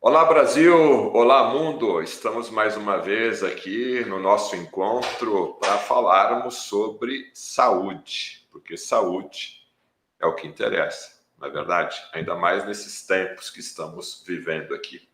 Olá, Brasil! Olá, mundo! Estamos mais uma vez aqui no nosso encontro para falarmos sobre saúde, porque saúde é o que interessa, não é verdade? Ainda mais nesses tempos que estamos vivendo aqui.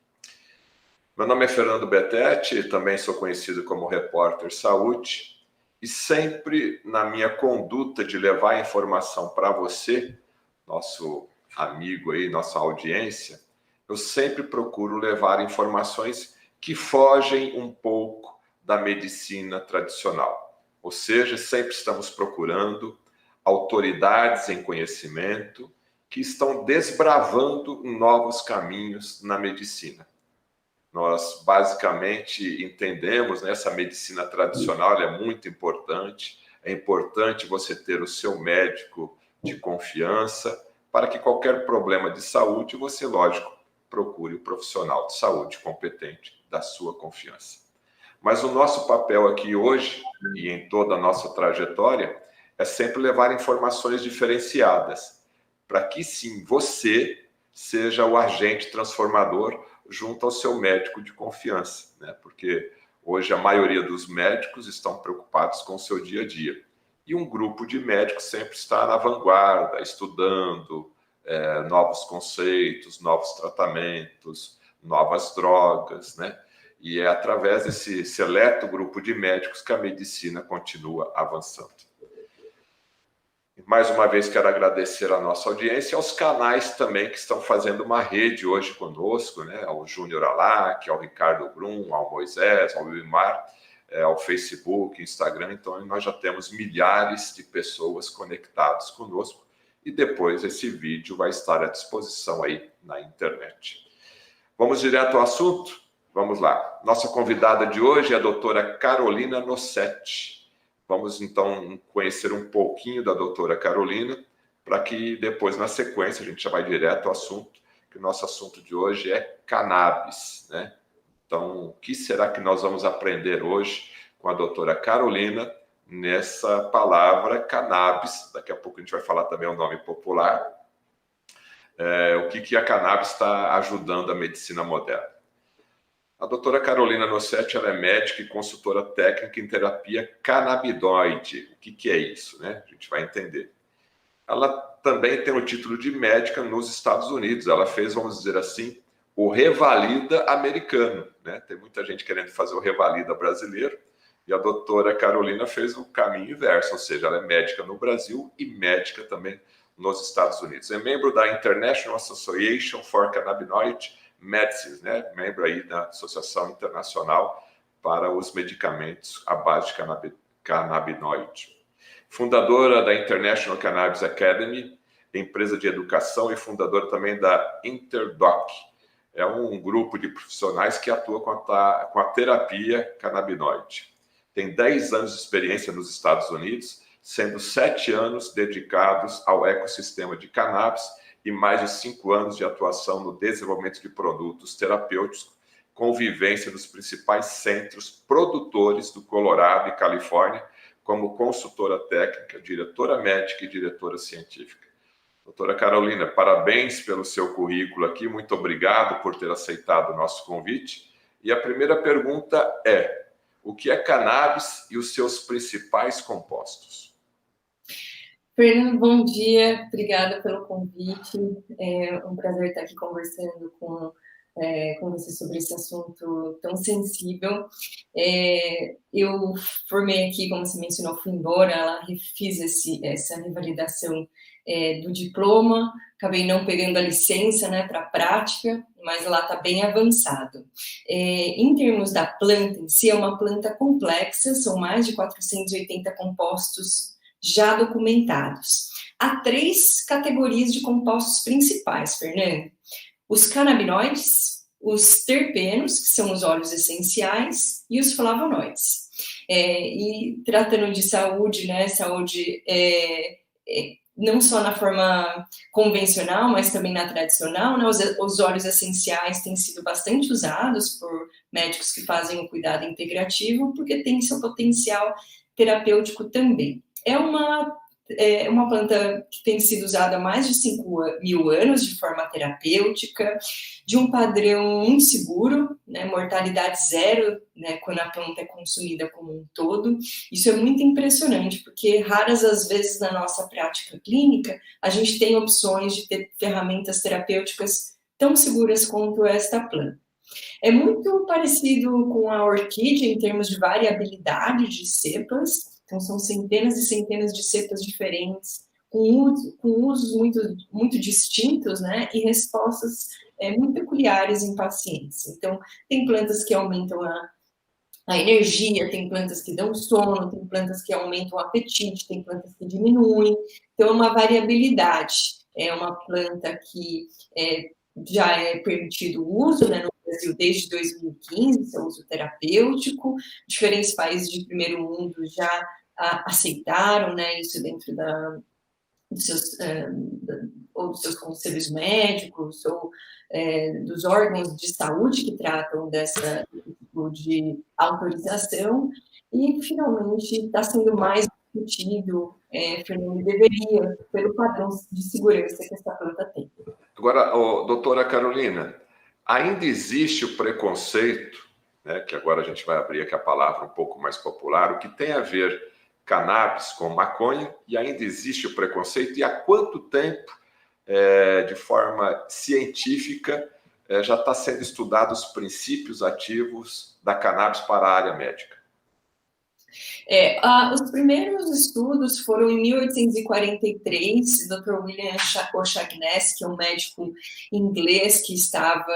Meu nome é Fernando Betete, também sou conhecido como repórter saúde, e sempre na minha conduta de levar informação para você, nosso amigo aí, nossa audiência, eu sempre procuro levar informações que fogem um pouco da medicina tradicional. Ou seja, sempre estamos procurando autoridades em conhecimento que estão desbravando novos caminhos na medicina. Nós basicamente entendemos, né, essa medicina tradicional é muito importante. É importante você ter o seu médico de confiança para que qualquer problema de saúde, você, lógico, procure o profissional de saúde competente da sua confiança. Mas o nosso papel aqui hoje, e em toda a nossa trajetória, é sempre levar informações diferenciadas, para que sim, você seja o agente transformador junto ao seu médico de confiança, né? Porque hoje a maioria dos médicos estão preocupados com o seu dia a dia. E um grupo de médicos sempre está na vanguarda, estudando novos conceitos, novos tratamentos, novas drogas, né? E é através desse seleto grupo de médicos que a medicina continua avançando. Mais uma vez, quero agradecer a nossa audiência e aos canais também que estão fazendo uma rede hoje conosco, né? Ao Júnior Alac, ao Ricardo Brum, ao Moisés, ao Wilmar, ao Facebook, Instagram. Então, nós já temos milhares de pessoas conectadas conosco e depois esse vídeo vai estar à disposição aí na internet. Vamos direto ao assunto? Vamos lá. Nossa convidada de hoje é a doutora Carolina Nossetti. Vamos, então, conhecer um pouquinho da doutora Carolina, para que depois, na sequência, a gente já vai direto ao assunto, que o nosso assunto de hoje é cannabis, né? Então, o que será que nós vamos aprender hoje com a doutora Carolina nessa palavra cannabis? Daqui a pouco a gente vai falar também o nome popular. O que a cannabis está ajudando a medicina moderna. A doutora Carolina Nossetti, ela é médica e consultora técnica em terapia canabinoide. O que é isso, né? A gente vai entender. Ela também tem o título de médica nos Estados Unidos. Ela fez, vamos dizer assim, o Revalida americano, né? Tem muita gente querendo fazer o Revalida brasileiro. E a doutora Carolina fez o caminho inverso, ou seja, ela é médica no Brasil e médica também nos Estados Unidos. É membro da International Association for Cannabinoid Medicine, né? Membro aí da Associação Internacional para os Medicamentos à base de canabinoide. Fundadora da International Cannabis Academy, empresa de educação e fundadora também da Interdoc. É um grupo de profissionais que atua com a terapia canabinoide. Tem 10 anos de experiência nos Estados Unidos, sendo 7 anos dedicados ao ecossistema de cannabis e mais de 5 anos de atuação no desenvolvimento de produtos terapêuticos, com vivência nos principais centros produtores do Colorado e Califórnia, como consultora técnica, diretora médica e diretora científica. Doutora Carolina, parabéns pelo seu currículo aqui, muito obrigado por ter aceitado o nosso convite. E a primeira pergunta é: o que é cannabis e os seus principais compostos? Fernando, bom dia, obrigada pelo convite. É um prazer estar aqui conversando com você sobre esse assunto tão sensível. Eu formei aqui, como você mencionou, fui embora, fiz essa revalidação do diploma, acabei não pegando a licença, né, para a prática, mas lá está bem avançado. Em termos da planta em si, é uma planta complexa, são mais de 480 compostos já documentados. Há 3 categorias de compostos principais, Fernando. Os canabinoides, os terpenos, que são os óleos essenciais, e os flavonoides. E tratando de saúde, né, saúde não só na forma convencional, mas também na tradicional, né, os óleos essenciais têm sido bastante usados por médicos que fazem o cuidado integrativo, porque tem seu potencial terapêutico também. É uma é uma planta que tem sido usada há mais de 5.000 anos de forma terapêutica, de um padrão muito seguro, né, mortalidade zero, né, quando a planta é consumida como um todo. Isso é muito impressionante, porque raras as vezes na nossa prática clínica a gente tem opções de ter ferramentas terapêuticas tão seguras quanto esta planta. É muito parecido com a orquídea em termos de variabilidade de cepas, então são centenas e centenas de cepas diferentes, com usos muito, muito distintos, né, e respostas muito peculiares em pacientes. Então, tem plantas que aumentam a energia, tem plantas que dão sono, tem plantas que aumentam o apetite, tem plantas que diminuem, então é uma variabilidade. É uma planta que já é permitido o uso, né, no Brasil desde 2015, seu uso terapêutico, diferentes países de primeiro mundo já aceitaram, né, isso dentro dos seus conselhos médicos ou dos órgãos de saúde que tratam dessa tipo de autorização, e finalmente está sendo mais discutido, Fernando, deveria, pelo padrão de segurança que essa planta tem. Agora, doutora Carolina, ainda existe o preconceito, né, que agora a gente vai abrir aqui a palavra um pouco mais popular, o que tem a ver cannabis com maconha, e ainda existe o preconceito, e há quanto tempo, de forma científica, já está sendo estudado os princípios ativos da cannabis para a área médica? Os primeiros estudos foram em 1843, Dr. William O'Shaughnessy, que é um médico inglês que estava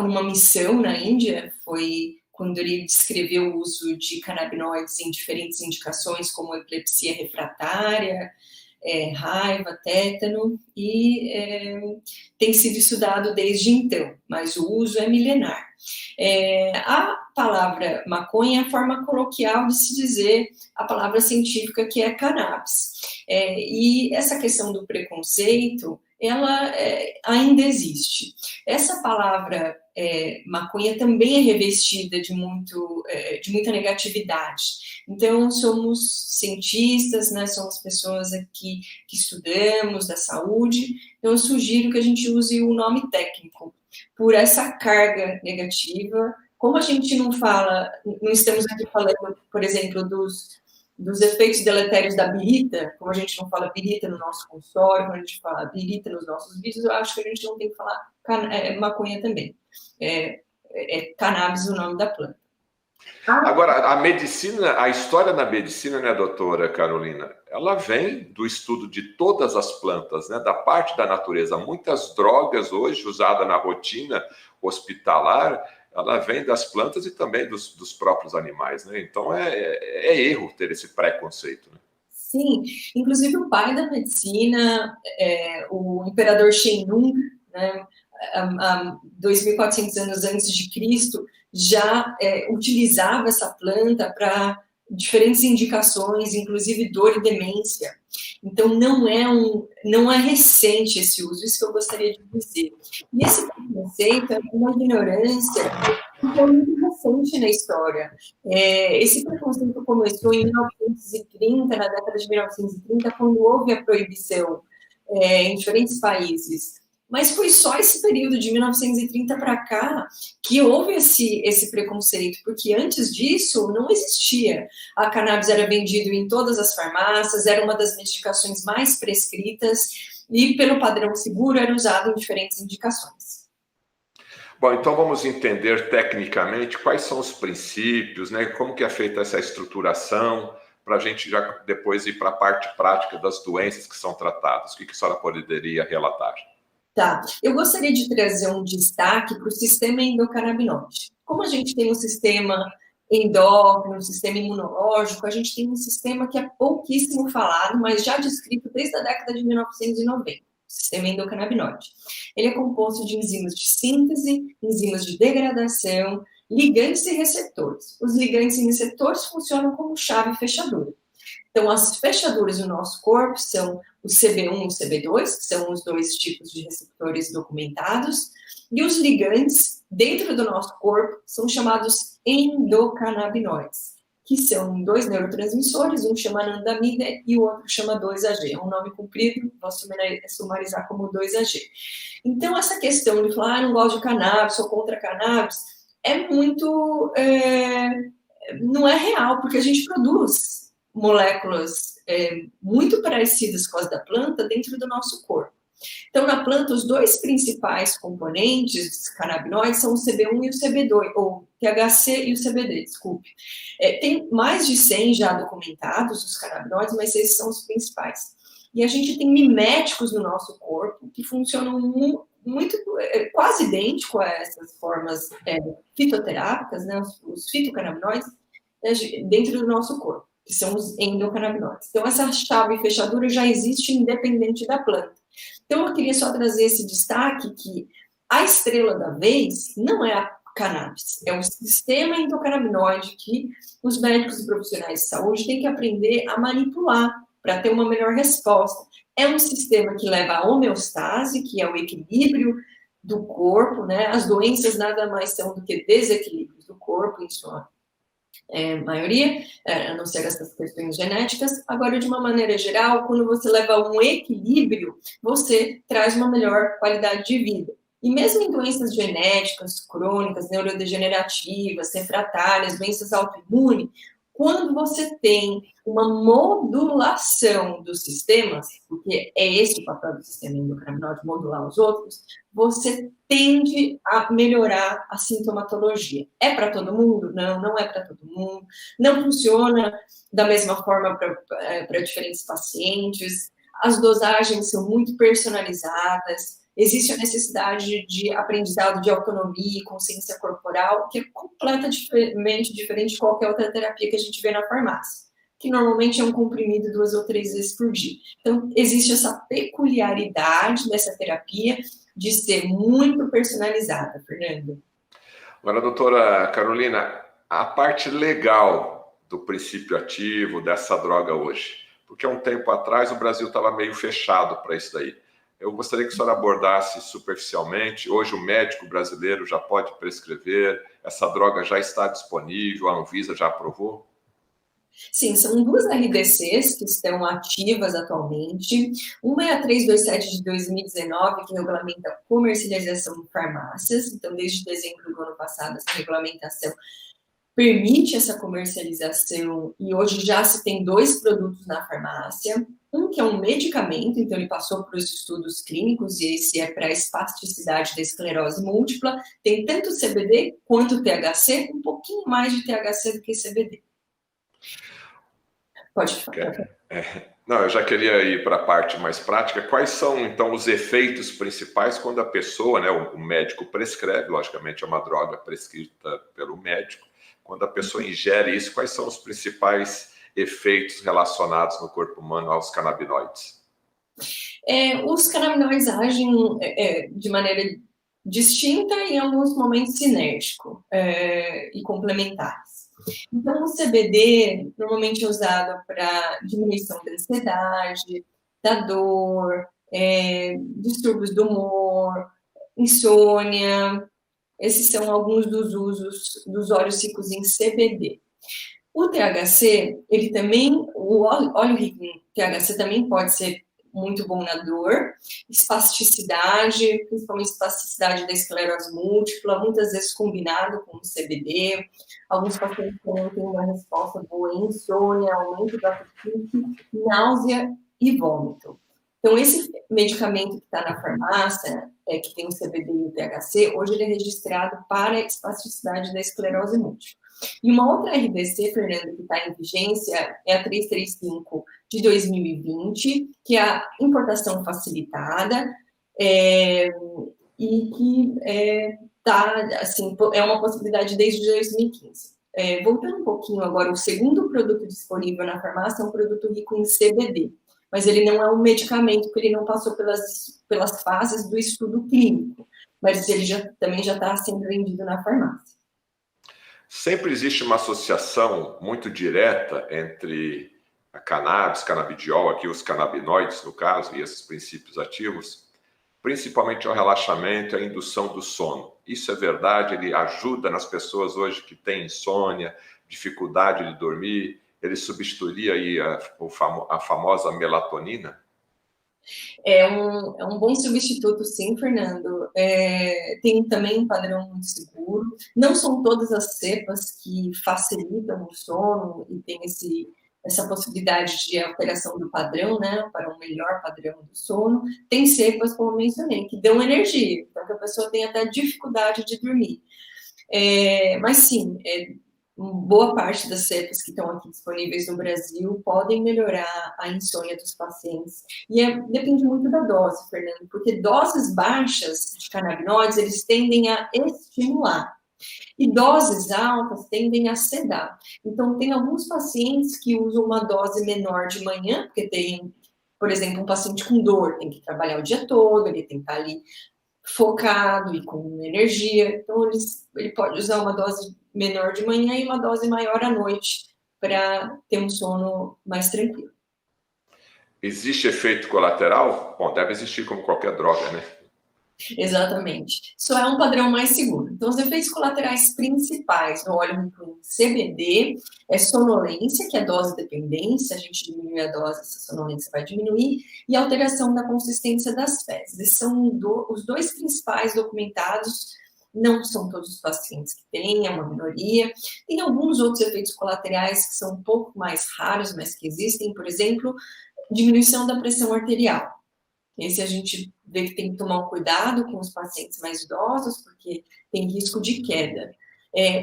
numa missão na Índia, foi quando ele descreveu o uso de canabinoides em diferentes indicações, como epilepsia refratária, raiva, tétano, e tem sido estudado desde então, mas o uso é milenar. A palavra maconha é a forma coloquial de se dizer a palavra científica, que é cannabis. E essa questão do preconceito, ela ainda existe. Essa palavra maconha também é revestida de muita negatividade. Então, somos cientistas, né, somos pessoas aqui que estudamos da saúde, então eu sugiro que a gente use o nome técnico, por essa carga negativa. Como a gente não estamos aqui falando, por exemplo, dos efeitos deletérios da birita, como a gente não fala birita no nosso consultório, como a gente fala birita nos nossos vídeos, eu acho que a gente não tem que falar maconha também. Cannabis o nome da planta. Agora, a história da medicina, né, doutora Carolina, ela vem do estudo de todas as plantas, né, da parte da natureza. Muitas drogas hoje usadas na rotina hospitalar, ela vem das plantas e também dos próprios animais, né? Então é erro ter esse preconceito, né? Sim, inclusive o pai da medicina, o imperador Shenhung, né, 2.400 anos antes de Cristo, já utilizava essa planta para diferentes indicações, inclusive dor e demência. Então, não é recente esse uso, isso que eu gostaria de dizer. E esse preconceito é uma ignorância que é muito recente na história. Esse preconceito começou em 1930, na década de 1930, quando houve a proibição em diferentes países. Mas foi só esse período de 1930 para cá que houve esse preconceito, porque antes disso não existia. A cannabis era vendido em todas as farmácias, era uma das medicações mais prescritas e, pelo padrão seguro, era usado em diferentes indicações. Bom, então vamos entender tecnicamente quais são os princípios, né? Como que é feita essa estruturação, para a gente já depois ir para a parte prática das doenças que são tratadas. O que a senhora poderia relatar? Tá, eu gostaria de trazer um destaque para o sistema endocannabinoide. Como a gente tem um sistema endócrino, um sistema imunológico, a gente tem um sistema que é pouquíssimo falado, mas já descrito desde a década de 1990, o sistema endocannabinoide. Ele é composto de enzimas de síntese, enzimas de degradação, ligantes e receptores. Os ligantes e receptores funcionam como chave fechadura. Então, as fechaduras do nosso corpo são o CB1 e o CB2, que são os dois tipos de receptores documentados, e os ligantes dentro do nosso corpo são chamados endocannabinoides. que são 2 neurotransmissores, um chama anandamida e o outro chama 2-AG. É um nome comprido, posso sumarizar como 2-AG. Então, essa questão de falar, não gosto de cannabis, sou contra cannabis, é muito... não é real, porque a gente produz moléculas muito parecidas com as da planta dentro do nosso corpo. Então, na planta, os 2 principais componentes dos canabinoides são o CB1 e o CB2, ou THC e o CBD, desculpe. Tem mais de 100 já documentados os canabinoides, mas esses são os principais. E a gente tem miméticos no nosso corpo que funcionam muito quase idêntico a essas formas fitoterápicas, né, os fitocannabinoides, dentro do nosso corpo, que são os endocannabinoides. Então, essa chave e fechadura já existe independente da planta. Então, eu queria só trazer esse destaque que a estrela da vez não é a cannabis, é o sistema endocannabinoide que os médicos e profissionais de saúde têm que aprender a manipular para ter uma melhor resposta. É um sistema que leva à homeostase, que é o equilíbrio do corpo, né? As doenças nada mais são do que desequilíbrios do corpo, em sua maioria, a não ser essas questões genéticas. Agora, de uma maneira geral, quando você leva um equilíbrio, você traz uma melhor qualidade de vida. E mesmo em doenças genéticas, crônicas, neurodegenerativas, refratárias, doenças autoimunes, quando você tem uma modulação dos sistemas, porque é esse o papel do sistema endocannabinoide, modular os outros, você tende a melhorar a sintomatologia. É para todo mundo? Não, não é para todo mundo. Não funciona da mesma forma para diferentes pacientes. As dosagens são muito personalizadas. Existe a necessidade de aprendizado de autonomia e consciência corporal, que é completamente diferente de qualquer outra terapia que a gente vê na farmácia, que normalmente é um comprimido 2 ou 3 vezes por dia. Então, existe essa peculiaridade dessa terapia de ser muito personalizada, Fernando. Agora, doutora Carolina, a parte legal do princípio ativo dessa droga hoje, porque há um tempo atrás o Brasil estava meio fechado para isso daí. Eu gostaria que a senhora abordasse superficialmente. Hoje o médico brasileiro já pode prescrever, essa droga já está disponível, a Anvisa já aprovou? Sim, são 2 RDCs que estão ativas atualmente. Uma é a 327 de 2019, que regulamenta a comercialização em farmácias. Então, desde dezembro do ano passado, essa regulamentação permite essa comercialização e hoje já se tem 2 produtos na farmácia. Um que é um medicamento, então ele passou para os estudos clínicos e esse é para a espasticidade da esclerose múltipla. Tem tanto CBD quanto THC, um pouquinho mais de THC do que CBD. Pode falar. Não, eu já queria ir para a parte mais prática. Quais são, então, os efeitos principais quando a pessoa, né, o médico prescreve, logicamente é uma droga prescrita pelo médico, quando a pessoa ingere isso, quais são os principais efeitos relacionados no corpo humano aos canabinoides? Os canabinoides agem de maneira distinta e em alguns momentos sinérgico e complementares. Então, o CBD normalmente é usado para diminuição da ansiedade, da dor, distúrbios do humor, insônia. Esses são alguns dos usos dos óleos ricos em CBD. O THC, ele também, o óleo rico em THC também pode ser muito bom na dor, espasticidade, principalmente espasticidade da esclerose múltipla, muitas vezes combinado com o CBD. Alguns pacientes também têm uma resposta boa em insônia, aumento do apetite, náusea e vômito. Então, esse medicamento que está na farmácia, que tem o CBD e o THC, hoje ele é registrado para a espasticidade da esclerose múltipla. E uma outra RDC, Fernando, que está em vigência é a 335 de 2020, que é a importação facilitada e que assim, é uma possibilidade desde 2015. Voltando um pouquinho agora, o segundo produto disponível na farmácia é um produto rico em CBD, mas ele não é um medicamento, porque ele não passou pelas fases do estudo clínico, mas ele também já está sendo vendido na farmácia. Sempre existe uma associação muito direta entre a cannabis, canabidiol, aqui os canabinoides, no caso, e esses princípios ativos, principalmente ao relaxamento e à indução do sono. Isso é verdade, ele ajuda nas pessoas hoje que têm insônia, dificuldade de dormir, ele substituiria aí a famosa melatonina? É um bom substituto, sim, Fernando. Tem também um padrão muito seguro. Não são todas as cepas que facilitam o sono e tem essa possibilidade de alteração do padrão, né, para um melhor padrão do sono. Tem cepas, como mencionei, que dão energia, então que a pessoa tem até dificuldade de dormir. Mas sim, boa parte das cepas que estão aqui disponíveis no Brasil podem melhorar a insônia dos pacientes. E depende muito da dose, Fernando, porque doses baixas de canabinoides, eles tendem a estimular. E doses altas tendem a sedar. Então, tem alguns pacientes que usam uma dose menor de manhã, porque tem, por exemplo, um paciente com dor, tem que trabalhar o dia todo, ele tem que estar ali focado e com energia. Então, ele pode usar uma dose menor de manhã e uma dose maior à noite para ter um sono mais tranquilo. Existe efeito colateral? Bom, deve existir como qualquer droga, né? Exatamente. Só é um padrão mais seguro. Então, os efeitos colaterais principais no óleo incluem CBD, sonolência, que é dose dependência, a gente diminui a dose, essa sonolência vai diminuir, e alteração da consistência das fezes. Esses são os dois principais documentados. Não são todos os pacientes que têm, é uma minoria. Tem alguns outros efeitos colaterais que são um pouco mais raros, mas que existem, por exemplo, diminuição da pressão arterial. Esse a gente vê que tem que tomar um cuidado com os pacientes mais idosos, porque tem risco de queda.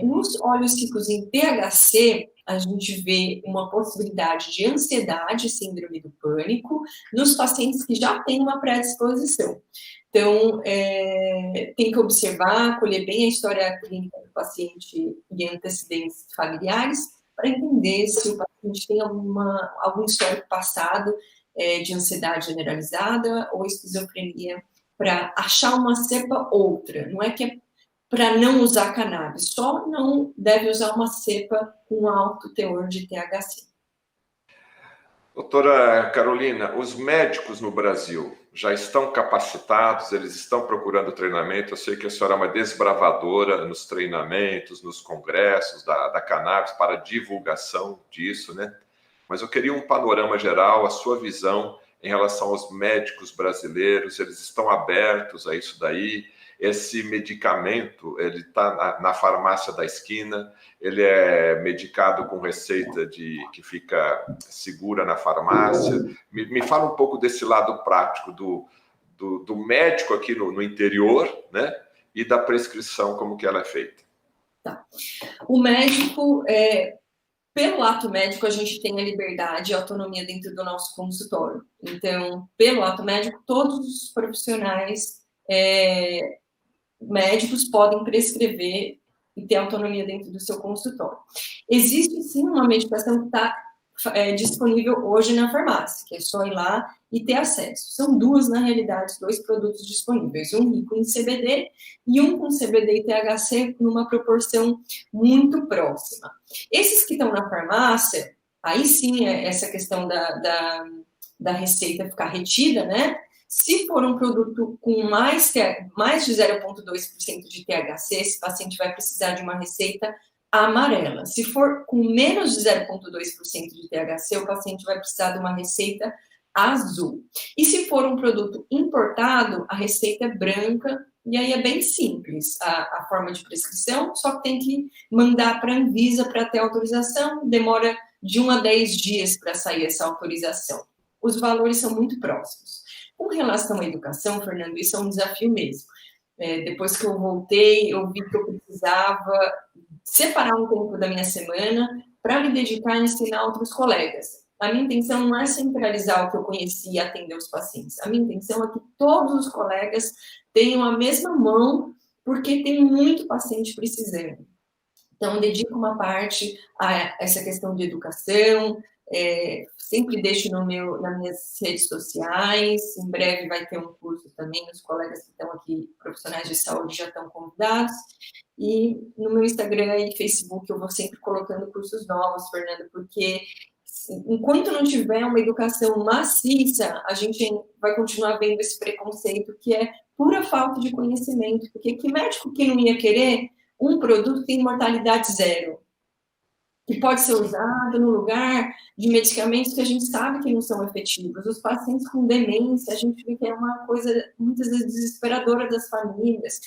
Nos óleos ricos em THC, a gente vê uma possibilidade de ansiedade, síndrome do pânico, nos pacientes que já têm uma predisposição. Então, tem que observar, colher bem a história clínica do paciente e antecedentes familiares, para entender se o paciente tem algum histórico passado de ansiedade generalizada ou esquizofrenia, para achar uma cepa outra. Não é que é para não usar cannabis, só não deve usar uma cepa com alto teor de THC. Doutora Carolina, os médicos no Brasil já estão capacitados, eles estão procurando treinamento. Eu sei que a senhora é uma desbravadora nos treinamentos, nos congressos da cannabis para divulgação disso, né? Mas eu queria um panorama geral, a sua visão em relação aos médicos brasileiros, eles estão abertos a isso daí? Esse medicamento, ele está na farmácia da esquina, ele é medicado com receita que fica segura na farmácia. Me fala um pouco desse lado prático do médico aqui no interior, né? E da prescrição, como que ela é feita. Tá. O médico, pelo ato médico, a gente tem a liberdade e a autonomia dentro do nosso consultório. Então, pelo ato médico, todos os profissionais médicos podem prescrever e ter autonomia dentro do seu consultório. Existe, sim, uma medicação que está disponível hoje na farmácia, que é só ir lá e ter acesso. São duas, na realidade, dois produtos disponíveis, um rico em CBD e um com CBD e THC numa proporção muito próxima. Esses que estão na farmácia, aí sim, essa questão da receita ficar retida, né? Se for um produto com mais de 0,2% de THC, esse paciente vai precisar de uma receita amarela. Se for com menos de 0,2% de THC, o paciente vai precisar de uma receita azul. E se for um produto importado, a receita é branca, e aí é bem simples a forma de prescrição, só que tem que mandar para a Anvisa para ter autorização, demora de 1 a 10 dias para sair essa autorização. Os valores são muito próximos. Com relação à educação, Fernando, isso é um desafio mesmo. Depois que eu voltei, eu vi que eu precisava separar um tempo da minha semana para me dedicar a ensinar outros colegas. A minha intenção não é centralizar o que eu conheci e atender os pacientes. A minha intenção é que todos os colegas tenham a mesma mão, porque tem muito paciente precisando. Então, dedico uma parte a essa questão de educação, sempre deixo nas minhas redes sociais, em breve vai ter um curso também, os colegas que estão aqui, profissionais de saúde, já estão convidados, e no meu Instagram e Facebook eu vou sempre colocando cursos novos, Fernando, porque enquanto não tiver uma educação maciça, a gente vai continuar vendo esse preconceito, que é pura falta de conhecimento, porque que médico que não ia querer um produto que tem mortalidade zero? que pode ser usado no lugar de medicamentos que a gente sabe que não são efetivos. Os pacientes com demência, a gente vê que é uma coisa muitas vezes desesperadora das famílias.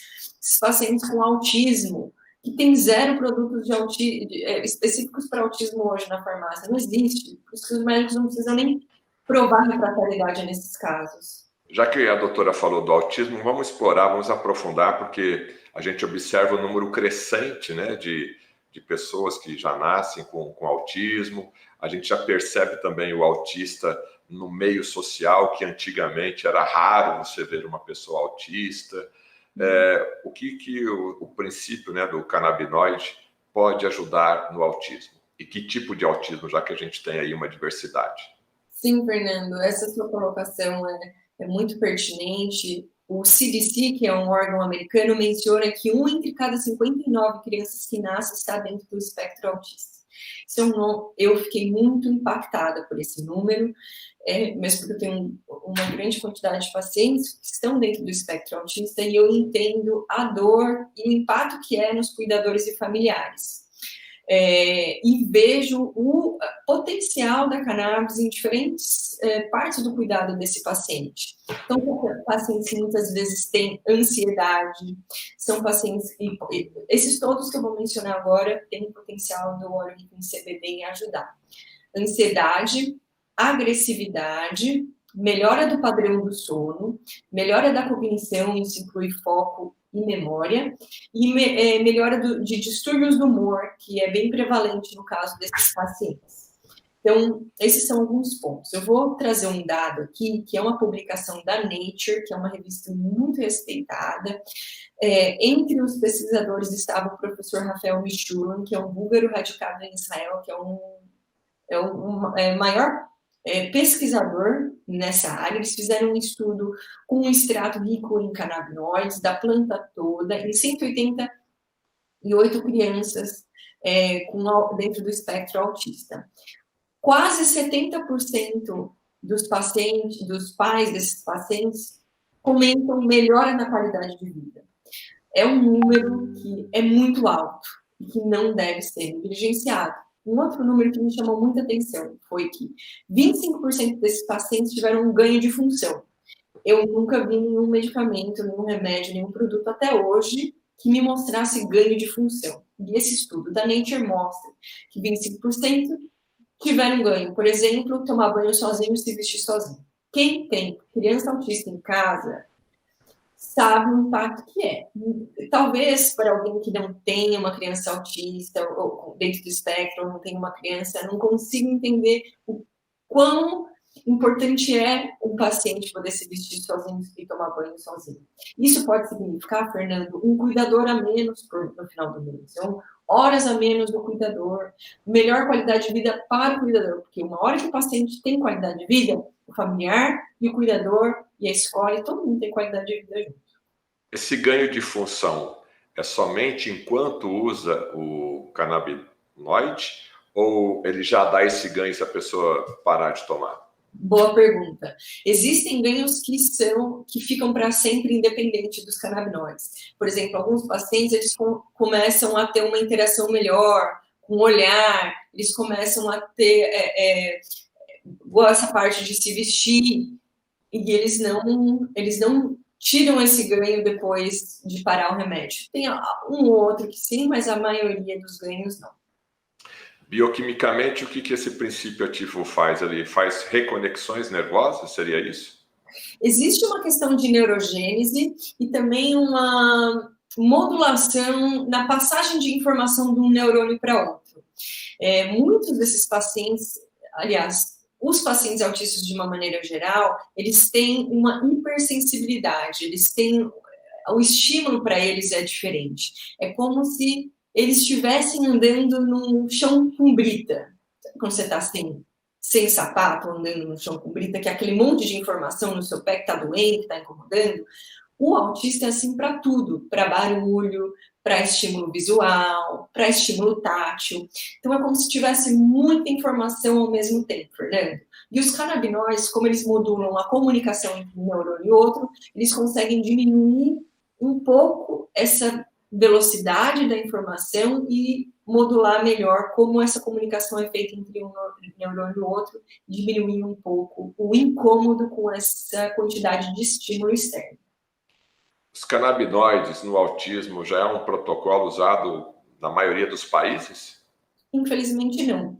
Esses pacientes com autismo, que tem zero produtos específicos para autismo hoje na farmácia, não existe. Por isso que os médicos não precisam nem provar refratariedade nesses casos. Já que a doutora falou do autismo, vamos explorar, vamos aprofundar, porque a gente observa o número crescente, né, de pessoas que já nascem com autismo. A gente já percebe também o autista no meio social, que antigamente era raro você ver uma pessoa autista. O que o princípio, né, do canabinoide pode ajudar no autismo? E que tipo de autismo, já que a gente tem aí uma diversidade? Sim, Fernando, essa sua colocação é muito pertinente. O CDC, que é um órgão americano, menciona que 1 entre cada 59 crianças que nascem está dentro do espectro autista. Eu fiquei muito impactada por esse número, mesmo porque eu tenho uma grande quantidade de pacientes que estão dentro do espectro autista e eu entendo a dor e o impacto que é nos cuidadores e familiares. E vejo o potencial da cannabis em diferentes partes do cuidado desse paciente. Então, pacientes que muitas vezes têm ansiedade, são pacientes, esses todos que eu vou mencionar agora têm o potencial do óleo rico em CBD em ajudar. Ansiedade, agressividade, melhora do padrão do sono, melhora da cognição, isso inclui foco e memória, e melhora de distúrbios do humor, que é bem prevalente no caso desses pacientes. Então, esses são alguns pontos. Eu vou trazer um dado aqui, que é uma publicação da Nature, que é uma revista muito respeitada. Entre os pesquisadores estava o professor Rafael Mishulam, que é um búlgaro radicado em Israel, que é o maior pesquisador nessa área. Eles fizeram um estudo com um extrato rico em canabinoides da planta toda, em 188 crianças dentro do espectro autista. Quase 70% dos pacientes, dos pais desses pacientes, comentam melhora na qualidade de vida. É um número que é muito alto e que não deve ser negligenciado. Um outro número que me chamou muita atenção foi que 25% desses pacientes tiveram um ganho de função. Eu nunca vi nenhum medicamento, nenhum remédio, nenhum produto até hoje que me mostrasse ganho de função. E esse estudo da Nature mostra que 25% tiveram ganho. Por exemplo, tomar banho sozinho e se vestir sozinho. Quem tem criança autista em casa sabe o impacto que é. Talvez para alguém que não tenha uma criança autista, ou dentro do espectro, ou não tem uma criança, não consiga entender o quão importante é um paciente poder se vestir sozinho e tomar banho sozinho. Isso pode significar, Fernando, um cuidador a menos no final do mês. Então, horas a menos do cuidador, melhor qualidade de vida para o cuidador, porque uma hora que o paciente tem qualidade de vida, o familiar e o cuidador e a escola, e todo mundo tem qualidade de vida junto. Esse ganho de função é somente enquanto usa o canabinoide ou ele já dá esse ganho se a pessoa parar de tomar? Boa pergunta. Existem ganhos que ficam para sempre independente dos canabinoides. Por exemplo, alguns pacientes eles começam a ter uma interação melhor com o olhar, eles começam a ter essa parte de se vestir e eles não tiram esse ganho depois de parar o remédio. Tem um ou outro que sim, mas a maioria dos ganhos não. Bioquimicamente, o que esse princípio ativo faz? Ele faz reconexões nervosas? Seria isso? Existe uma questão de neurogênese e também uma modulação na passagem de informação de um neurônio para outro. Muitos desses pacientes, aliás, os pacientes autistas de uma maneira geral, eles têm uma hipersensibilidade, eles têm, o estímulo para eles é diferente. É como se eles estivessem andando num chão com brita. Quando você está sem sapato, andando no chão com brita, que é aquele monte de informação no seu pé que está doendo, que está incomodando. O autista é assim para tudo, para barulho, para estímulo visual, para estímulo tátil. Então, é como se tivesse muita informação ao mesmo tempo, Fernando. E os canabinoides, como eles modulam a comunicação entre um neurônio e outro, eles conseguem diminuir um pouco essa velocidade da informação e modular melhor como essa comunicação é feita entre um neurônio e o outro, diminuir um pouco o incômodo com essa quantidade de estímulo externo. Os canabinoides no autismo já é um protocolo usado na maioria dos países? Infelizmente, não.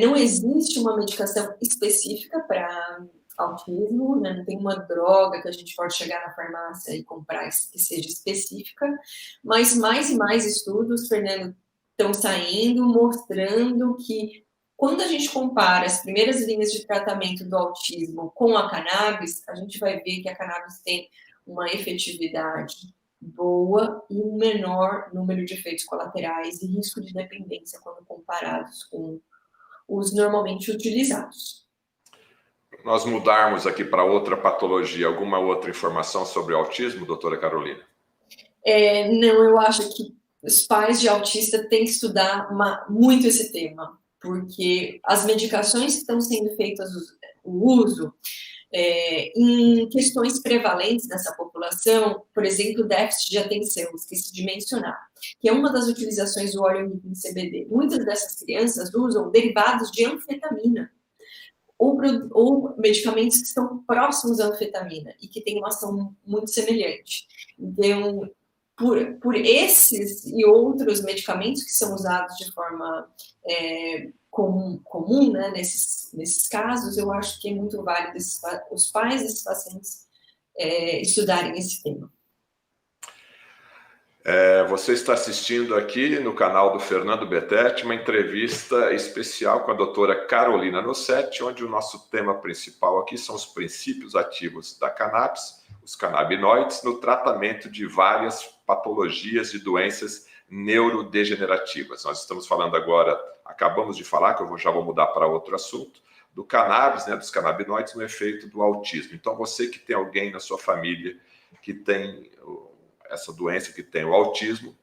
Não existe uma medicação específica para autismo, né? Não tem uma droga que a gente pode chegar na farmácia e comprar que seja específica, mas mais e mais estudos, Fernando, estão saindo mostrando que quando a gente compara as primeiras linhas de tratamento do autismo com a cannabis, a gente vai ver que a cannabis tem uma efetividade boa e um menor número de efeitos colaterais e risco de dependência quando comparados com os normalmente utilizados. Nós mudarmos aqui para outra patologia, alguma outra informação sobre o autismo, doutora Carolina? Não, eu acho que os pais de autista têm que estudar muito esse tema, porque as medicações que estão sendo feitas, o uso, em questões prevalentes nessa população, por exemplo, déficit de atenção, esqueci de mencionar, que é uma das utilizações do óleo rico em CBD. Muitas dessas crianças usam derivados de anfetamina, ou medicamentos que estão próximos à anfetamina e que têm uma ação muito semelhante. Então, por esses e outros medicamentos que são usados de forma comum, né, nesses casos, eu acho que é muito válido os pais desses pacientes estudarem esse tema. Você está assistindo aqui no canal do Fernando Bettetti uma entrevista especial com a doutora Carolina Nossetti, onde o nosso tema principal aqui são os princípios ativos da cannabis, os canabinoides, no tratamento de várias patologias e doenças neurodegenerativas. Nós estamos falando agora, acabamos de falar, que eu já vou mudar para outro assunto, do cannabis, né, dos canabinoides no efeito do autismo. Então, você que tem alguém na sua família que tem essa doença, que tem o autismo,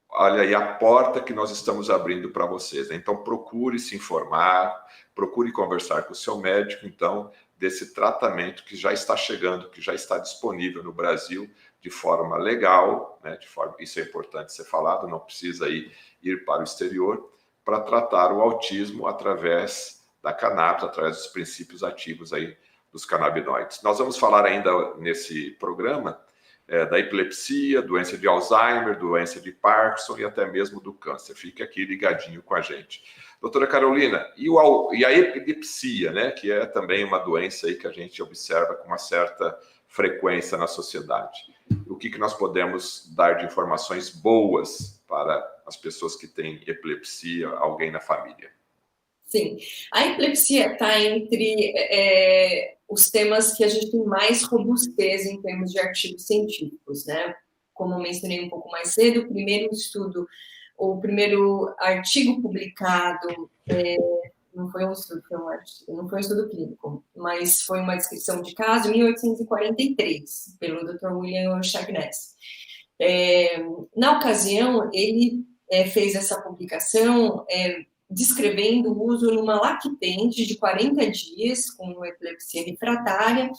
olha aí a porta que nós estamos abrindo para vocês. Né? Então, procure se informar, procure conversar com o seu médico, então, desse tratamento que já está chegando, que já está disponível no Brasil de forma legal, né? Isso é importante ser falado, não precisa ir para o exterior, para tratar o autismo através da cannabis, através dos princípios ativos aí dos canabinoides. Nós vamos falar ainda nesse programa da epilepsia, doença de Alzheimer, doença de Parkinson e até mesmo do câncer. Fique aqui ligadinho com a gente. Doutora Carolina, e a epilepsia, né, que é também uma doença aí que a gente observa com uma certa frequência na sociedade. O que nós podemos dar de informações boas para as pessoas que têm epilepsia, alguém na família? Sim, a epilepsia está entre os temas que a gente tem mais robustez em termos de artigos científicos, né? Como eu mencionei um pouco mais cedo, o primeiro artigo publicado não foi um estudo, não foi um estudo clínico, mas foi uma descrição de caso em 1843, pelo Dr. William Sharpness. Na ocasião, ele fez essa publicação descrevendo o uso numa lactente de 40 dias com epilepsia refratária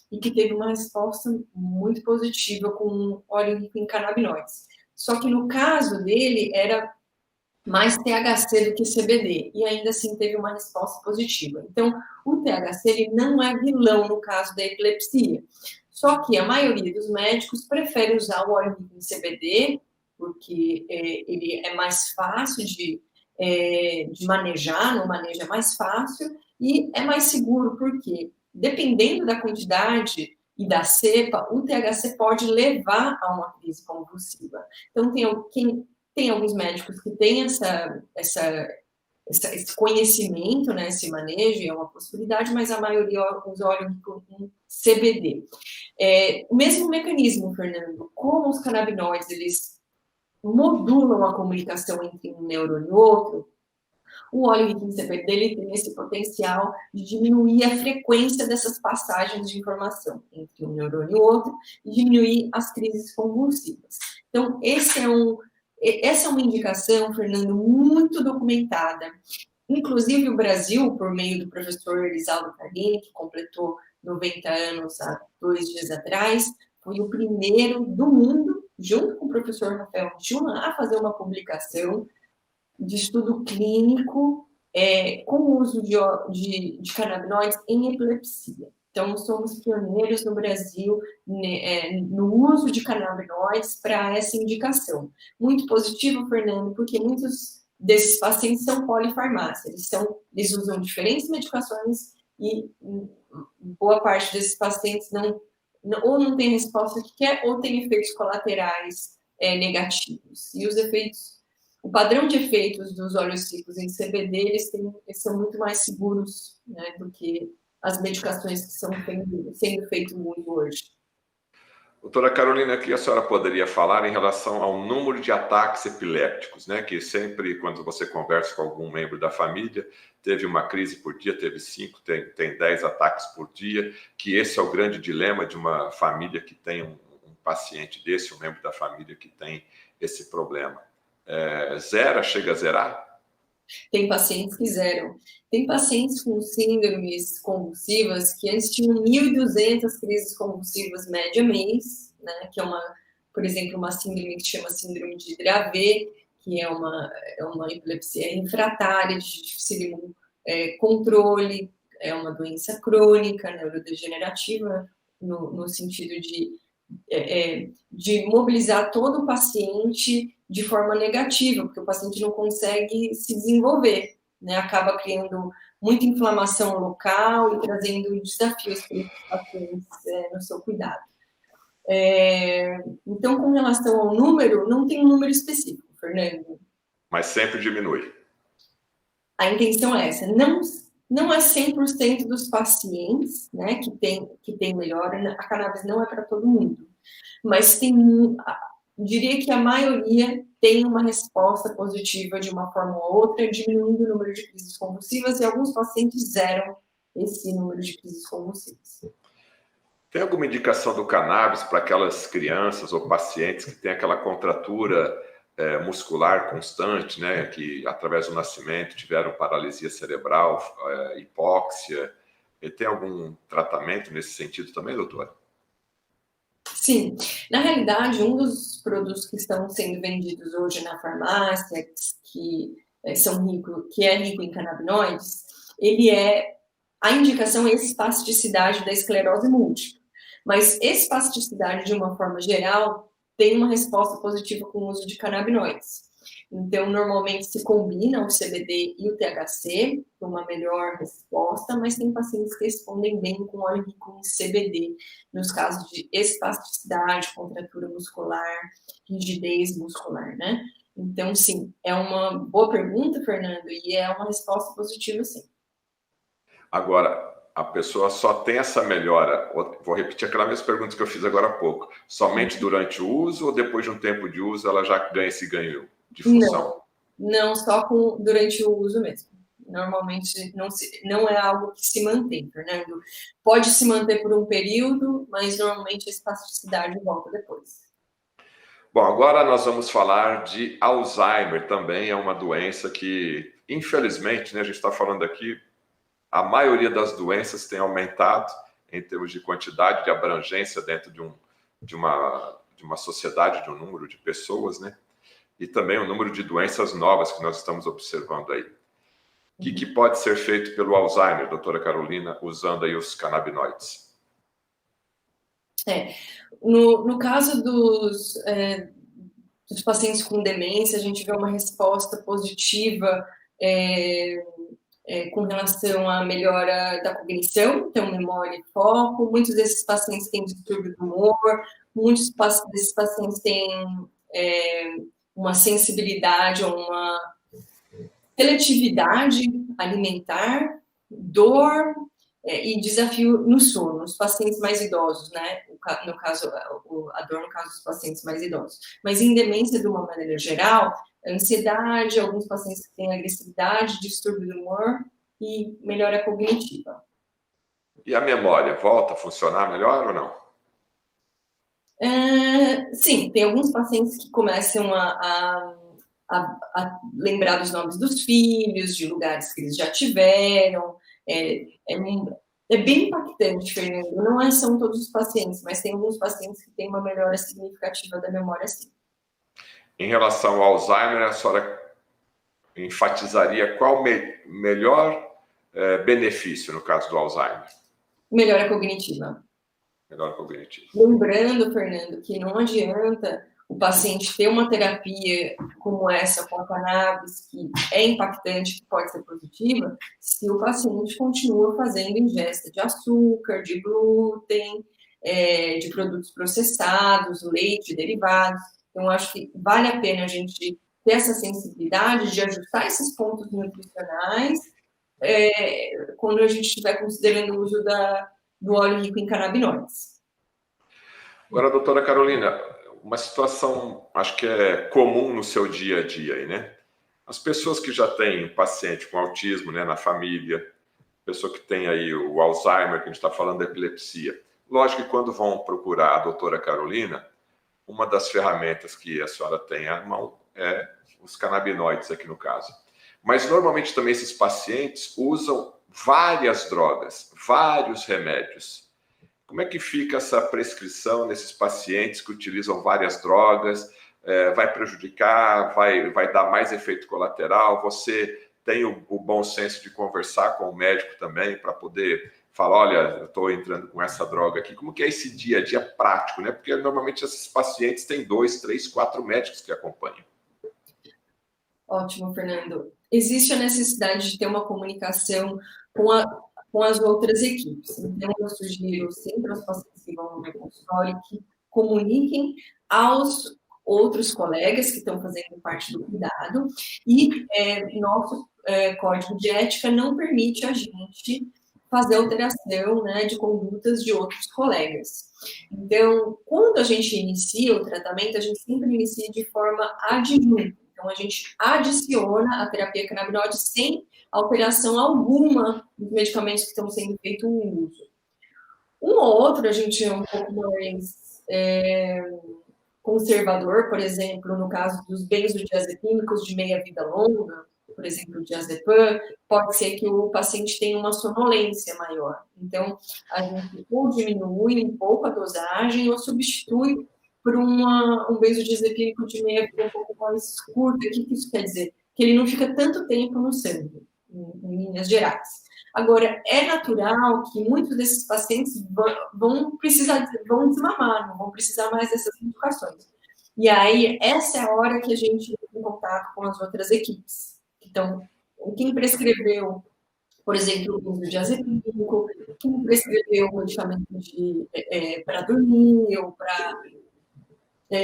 e que teve uma resposta muito positiva com óleo rico em canabinoides. Só que no caso dele era mais THC do que CBD, e ainda assim teve uma resposta positiva. Então, o THC ele não é vilão no caso da epilepsia. Só que a maioria dos médicos prefere usar o óleo rico em CBD, porque ele é mais fácil de manejar, no manejo é mais fácil e é mais seguro, porque dependendo da quantidade e da cepa, o THC pode levar a uma crise convulsiva. Então, tem alguns médicos que têm esse conhecimento, né, esse manejo, é uma possibilidade, mas a maioria usa óleo com CBD. O mesmo mecanismo, Fernando, como os canabinoides, eles modulam a comunicação entre um neurônio e outro, o óleo rico em CBD ele tem esse potencial de diminuir a frequência dessas passagens de informação entre um neurônio e outro e diminuir as crises convulsivas. Então, essa é uma indicação, Fernando, muito documentada. Inclusive, o Brasil, por meio do professor Elisaldo Carlini, que completou 90 anos há 2 dias atrás, foi o primeiro do mundo junto com o professor Rafael Tchuma, a fazer uma publicação de estudo clínico com o uso de canabinoides em epilepsia. Então, somos pioneiros no Brasil no uso de canabinoides para essa indicação. Muito positivo, Fernando, porque muitos desses pacientes são polifarmácias, eles usam diferentes medicações e boa parte desses pacientes ou não tem a resposta que quer, ou tem efeitos colaterais negativos. E o padrão de efeitos dos óleos secos em CBD, eles são muito mais seguros, né, do que as medicações que estão sendo feitas muito hoje. Doutora Carolina, aqui a senhora poderia falar em relação ao número de ataques epilépticos, né? Que sempre, quando você conversa com algum membro da família, teve uma crise por dia, teve 5, tem 10 ataques por dia, que esse é o grande dilema de uma família que tem um paciente desse, um membro da família que tem esse problema. Chega a zerar? Tem pacientes que zeram. Tem pacientes com síndromes convulsivas que antes tinham 1.200 crises convulsivas média mês, né? Que é por exemplo, uma síndrome que chama síndrome de Dravet, que é uma epilepsia refratária, de difícil controle, é uma doença crônica, neurodegenerativa, no sentido de mobilizar todo o paciente de forma negativa, porque o paciente não consegue se desenvolver, né? Acaba criando muita inflamação local e trazendo desafios para os pacientes no seu cuidado. Então, com relação ao número, não tem um número específico, Fernando. Mas sempre diminui. A intenção é essa. Não é 100% dos pacientes, né, que tem melhora. A cannabis não é para todo mundo. Mas diria que a maioria tem uma resposta positiva de uma forma ou outra, diminuindo o número de crises convulsivas, e alguns pacientes zeram esse número de crises convulsivas. Tem alguma indicação do cannabis para aquelas crianças ou pacientes que têm aquela contratura muscular constante, né, que através do nascimento tiveram paralisia cerebral, hipóxia? Tem algum tratamento nesse sentido também, doutora? Sim, na realidade, um dos produtos que estão sendo vendidos hoje na farmácia, que é rico em canabinoides, a indicação é espasticidade da esclerose múltipla. Mas espasticidade, de uma forma geral, tem uma resposta positiva com o uso de canabinoides. Então, normalmente se combina o CBD e o THC para uma melhor resposta, mas tem pacientes que respondem bem com óleo rico em CBD, nos casos de espasticidade, contratura muscular, rigidez muscular, né? Então, sim, é uma boa pergunta, Fernando, e é uma resposta positiva, sim. Agora, a pessoa só tem essa melhora, vou repetir aquela mesma pergunta que eu fiz agora há pouco, somente durante o uso ou depois de um tempo de uso ela já ganha esse ganho de função? Não, só durante o uso mesmo. Normalmente não é algo que se mantém, Fernando. Pode se manter por um período, mas normalmente a espasticidade volta depois. Bom, agora nós vamos falar de Alzheimer, também é uma doença que, infelizmente, né, a gente está falando aqui, a maioria das doenças tem aumentado em termos de quantidade de abrangência dentro de uma sociedade, de um número de pessoas, né? E também o número de doenças novas que nós estamos observando aí. O que pode ser feito pelo Alzheimer, doutora Carolina, usando aí os canabinoides? No caso dos pacientes com demência, a gente vê uma resposta positiva com relação à melhora da cognição, então memória e foco. Muitos desses pacientes têm distúrbio do humor, muitos desses pacientes têm uma sensibilidade ou uma seletividade alimentar, dor e desafio no sono, os pacientes mais idosos, né? No caso, a dor no caso dos pacientes mais idosos. Mas em demência, de uma maneira geral, ansiedade, alguns pacientes que têm agressividade, distúrbio do humor e melhora cognitiva. E a memória volta a funcionar melhor ou não? Sim, tem alguns pacientes que começam a lembrar dos nomes dos filhos, de lugares que eles já tiveram. É É bem impactante, Fernando. Não são todos os pacientes, mas tem alguns pacientes que têm uma melhora significativa da memória, sim. Em relação ao Alzheimer, a senhora enfatizaria qual melhor benefício no caso do Alzheimer? Melhora cognitiva. Melhora cognitiva. Lembrando, Fernando, que não adianta o paciente ter uma terapia como essa com a cannabis, que é impactante, que pode ser positiva, se o paciente continua fazendo ingesta de açúcar, de glúten, de produtos processados, leite, derivados. Então, acho que vale a pena a gente ter essa sensibilidade de ajustar esses pontos nutricionais quando a gente estiver considerando o uso do óleo rico em canabinoides. Agora, doutora Carolina, uma situação, acho que é comum no seu dia a dia aí, né? As pessoas que já têm um paciente com autismo, né, na família, pessoa que tem aí o Alzheimer, que a gente está falando da epilepsia. Lógico que quando vão procurar a doutora Carolina, uma das ferramentas que a senhora tem à mão é os canabinoides aqui no caso. Mas normalmente também esses pacientes usam várias drogas, vários remédios. Como é que fica essa prescrição nesses pacientes que utilizam várias drogas? Vai prejudicar? Vai dar mais efeito colateral? Você tem o bom senso de conversar com o médico também para poder falar, olha, eu estou entrando com essa droga aqui. Como que é esse dia a dia prático, né? Porque normalmente esses pacientes têm 2, 3, 4 médicos que acompanham. Ótimo, Fernando. Existe a necessidade de ter uma comunicação com as outras equipes. Então, eu sugiro sempre aos pacientes que vão no meu consultório que comuniquem aos outros colegas que estão fazendo parte do cuidado e nosso código de ética não permite a gente fazer alteração, né, de condutas de outros colegas. Então, quando a gente inicia o tratamento, a gente sempre inicia de forma adjunta. Então, a gente adiciona a terapia canabinoide sem alteração alguma dos medicamentos que estão sendo feito o uso. Um ou outro, a gente é um pouco mais conservador, por exemplo, no caso dos benzodiazepínicos de meia-vida longa, por exemplo, o diazepam, pode ser que o paciente tenha uma sonolência maior. Então, a gente ou diminui um pouco a dosagem ou substitui por um benzodiazepínico de meia-vida um pouco mais curta. O que isso quer dizer? Que ele não fica tanto tempo no sangue, em linhas gerais. Agora, é natural que muitos desses pacientes vão desmamar, não vão precisar mais dessas medicações. E aí, essa é a hora que a gente entra em contato com as outras equipes. Então, quem prescreveu, por exemplo, o uso de diazepínico, quem prescreveu medicamento para dormir ou para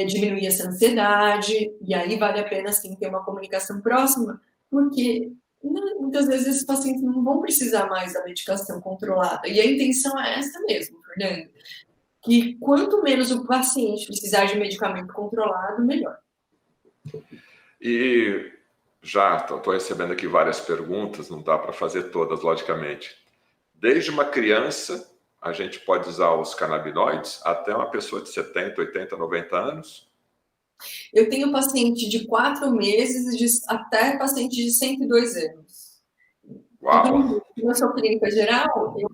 diminuir essa ansiedade, e aí vale a pena, sim, ter uma comunicação próxima, porque muitas vezes esses pacientes não vão precisar mais da medicação controlada, e a intenção é essa mesmo, Fernando, que quanto menos o paciente precisar de medicamento controlado, melhor. E já estou recebendo aqui várias perguntas, não dá para fazer todas, logicamente. Desde uma criança, a gente pode usar os canabinoides até uma pessoa de 70, 80, 90 anos? Eu tenho paciente de 4 meses até paciente de 102 anos. Uau! Na sua clínica geral, eu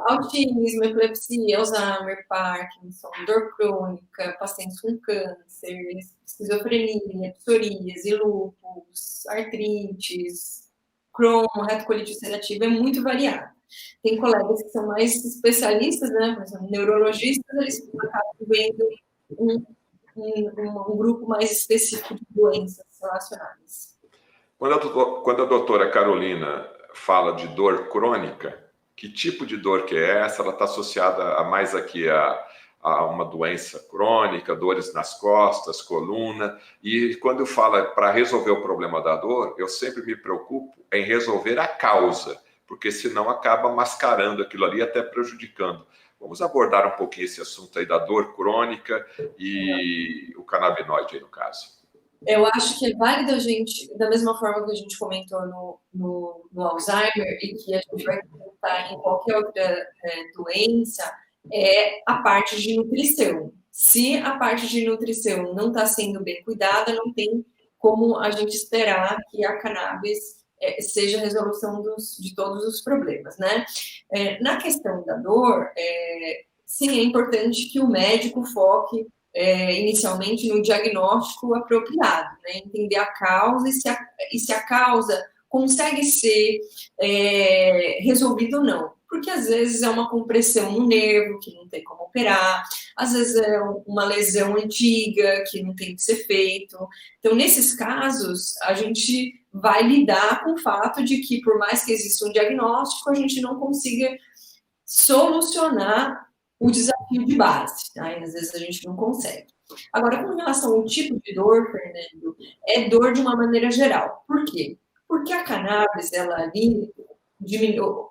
autismo, epilepsia, Alzheimer, Parkinson, dor crônica, pacientes com câncer, esquizofrenia, psoríase, lúpus, artrites, Crohn, retocolite ulcerativa, é muito variado. Tem colegas que são mais especialistas, né, por exemplo, neurologistas, eles acabam vendo um grupo mais específico de doenças relacionadas. Quando a doutora Carolina fala de dor crônica, que tipo de dor que é essa? Ela está associada a mais aqui a uma doença crônica, dores nas costas, coluna. E quando fala para resolver o problema da dor, eu sempre me preocupo em resolver a causa, porque senão acaba mascarando aquilo ali, até prejudicando. Vamos abordar um pouquinho esse assunto aí da dor crônica e o canabinoide aí no caso. Eu acho que é válido a gente, da mesma forma que a gente comentou no Alzheimer e que a gente vai comentar em qualquer outra doença, é a parte de nutrição. Se a parte de nutrição não está sendo bem cuidada, não tem como a gente esperar que a cannabis seja a resolução de todos os problemas, né? Na questão da dor, sim, é importante que o médico foque inicialmente no diagnóstico apropriado, né? Entender a causa e se a causa consegue ser resolvida ou não. Porque às vezes é uma compressão no nervo que não tem como operar, às vezes é uma lesão antiga que não tem que ser feito. Então, nesses casos, a gente vai lidar com o fato de que, por mais que exista um diagnóstico, a gente não consiga solucionar o desafio de base, tá? E às vezes a gente não consegue. Agora, com relação ao tipo de dor, Fernando, é dor de uma maneira geral. Por quê? Porque a cannabis, ela ali,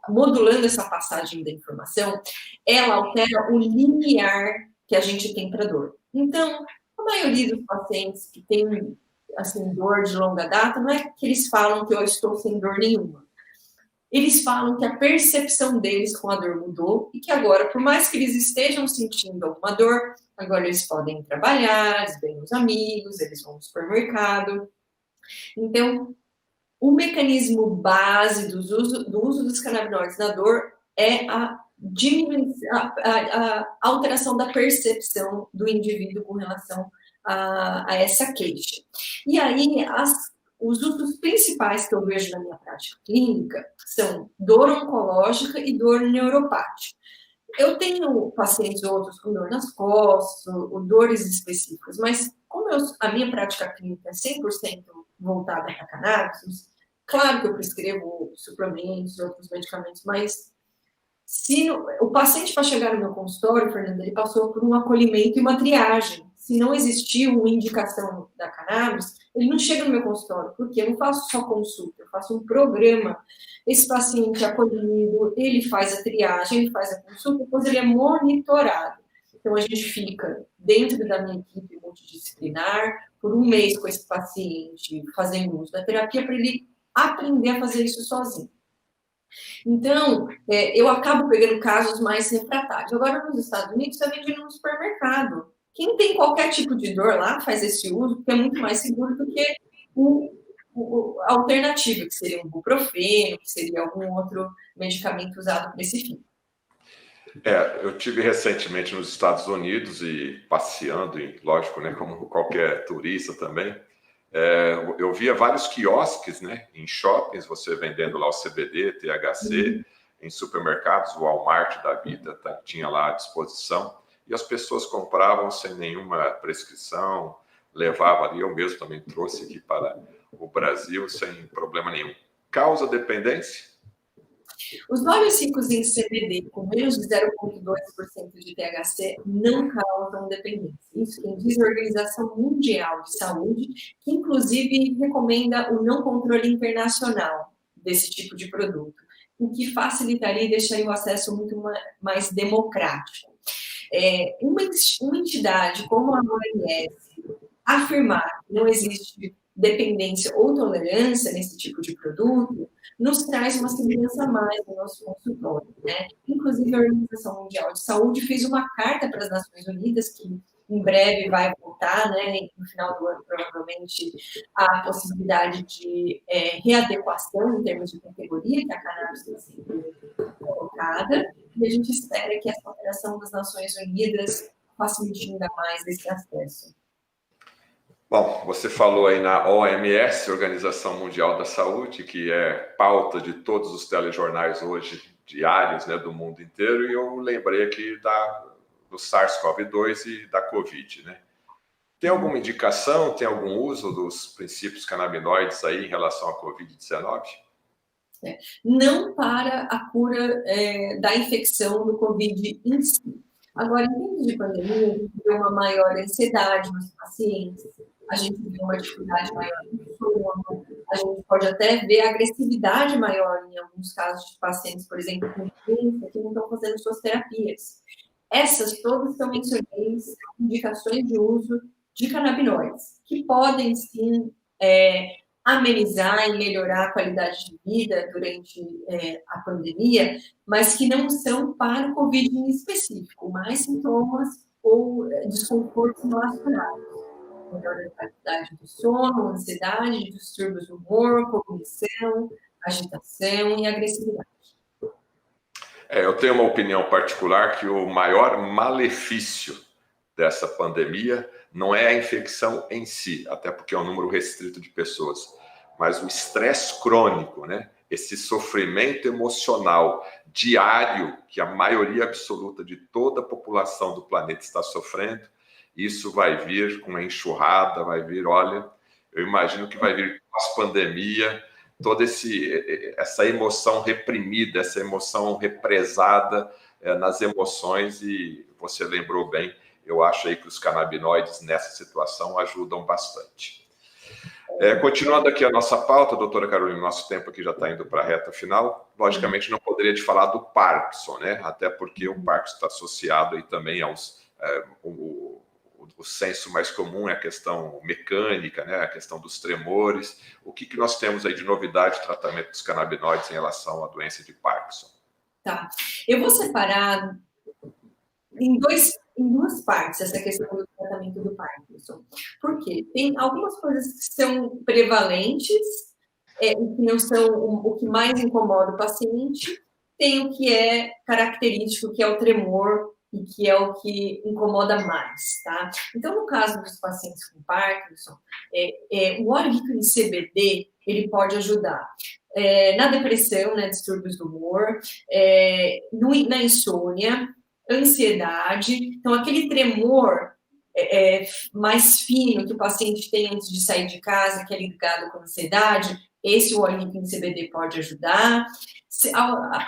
modulando essa passagem da informação, ela altera o limiar que a gente tem para dor. Então, a maioria dos pacientes que tem assim, dor de longa data, não é que eles falam que eu estou sem dor nenhuma. Eles falam que a percepção deles com a dor mudou e que agora, por mais que eles estejam sentindo alguma dor, agora eles podem trabalhar, eles veem os amigos, eles vão no supermercado. Então, o mecanismo base do uso dos canabinoides na dor é a alteração da percepção do indivíduo com relação a essa queixa. E aí, os usos principais que eu vejo na minha prática clínica são dor oncológica e dor neuropática. Eu tenho pacientes outros com dor nas costas, ou dores específicas, mas como a minha prática clínica é 100% voltada para cannabis, claro que eu prescrevo suplementos e outros medicamentos, mas se o paciente, para chegar no meu consultório, Fernanda, ele passou por um acolhimento e uma triagem. Se não existiu uma indicação da cannabis, ele não chega no meu consultório, porque eu não faço só consulta, eu faço um programa. Esse paciente é acolhido, ele faz a triagem, ele faz a consulta, depois ele é monitorado. Então, a gente fica dentro da minha equipe multidisciplinar por um mês com esse paciente, fazendo uso da terapia, para ele aprender a fazer isso sozinho. Então, eu acabo pegando casos mais refratários. Agora, nos Estados Unidos, você vende no supermercado. Quem tem qualquer tipo de dor lá faz esse uso, porque é muito mais seguro do que a alternativa, que seria um ibuprofeno, que seria algum outro medicamento usado para esse fim. Eu tive recentemente nos Estados Unidos e passeando, lógico, né, como qualquer turista também, eu via vários quiosques, né, em shoppings, você vendendo lá o CBD, THC, em supermercados, o Walmart da vida tinha lá à disposição, e as pessoas compravam sem nenhuma prescrição, levavam ali, eu mesmo também trouxe aqui para o Brasil sem problema nenhum. Causa dependência? Os óleos ricos em CBD com menos de 0,2% de THC não causam dependência. Isso quem diz a Organização Mundial de Saúde, que inclusive recomenda o não controle internacional desse tipo de produto, o que facilitaria e deixaria o acesso muito mais democrático. Uma entidade como a OMS afirmar que não existe dependência ou tolerância nesse tipo de produto, nos traz uma segurança a mais no nosso consultório, né? Inclusive, a Organização Mundial de Saúde fez uma carta para as Nações Unidas, que em breve vai voltar, né? No final do ano, provavelmente, a possibilidade de readequação em termos de categoria, que a cannabis tem sido colocada, e a gente espera que essa operação das Nações Unidas facilite ainda mais esse acesso. Bom, você falou aí na OMS, Organização Mundial da Saúde, que é pauta de todos os telejornais hoje, diários, né, do mundo inteiro, e eu lembrei aqui do SARS-CoV-2 e da Covid, né? Tem alguma indicação, tem algum uso dos princípios canabinoides aí em relação à Covid-19? Não para a cura da infecção do Covid em si. Agora, em tempos de pandemia, a gente vê uma maior ansiedade nos pacientes, a gente vê uma dificuldade maior no sono, a gente pode até ver agressividade maior em alguns casos de pacientes, por exemplo, com doença, que não estão fazendo suas terapias. Essas todas são mencionadas indicações de uso de canabinoides, que podem, sim, amenizar e melhorar a qualidade de vida durante a pandemia, mas que não são para o Covid em específico, mais sintomas ou desconfortos relacionados. melhora da qualidade do sono, ansiedade, distúrbios do humor, cognição, agitação e agressividade. Eu tenho uma opinião particular que o maior malefício dessa pandemia não é a infecção em si, até porque é um número restrito de pessoas, mas o estresse crônico, né? Esse sofrimento emocional diário que a maioria absoluta de toda a população do planeta está sofrendo, isso vai vir com uma enxurrada, vai vir, olha, eu imagino que vai vir pós-pandemia, toda essa emoção reprimida, essa emoção represada nas emoções, e você lembrou bem, eu acho aí que os canabinoides nessa situação ajudam bastante. Continuando aqui a nossa pauta, doutora Carolina, nosso tempo aqui já está indo para a reta final. Logicamente, não poderia te falar do Parkinson, né? Até porque o Parkinson está associado aí também o senso mais comum é a questão mecânica, né? A questão dos tremores. O que nós temos aí de novidade de tratamento dos canabinoides em relação à doença de Parkinson? Tá. Eu vou separar em duas partes essa questão do tratamento do Parkinson. Por quê? Tem algumas coisas que são prevalentes, e que não são o que mais incomoda o paciente, tem o que é característico, que é o tremor, e que é o que incomoda mais, tá? Então, no caso dos pacientes com Parkinson, o óleo rico em CBD, ele pode ajudar na depressão, né, distúrbios do humor, na insônia, ansiedade. Então, aquele tremor mais fino que o paciente tem antes de sair de casa, que é ligado com ansiedade, esse óleo rico em CBD pode ajudar.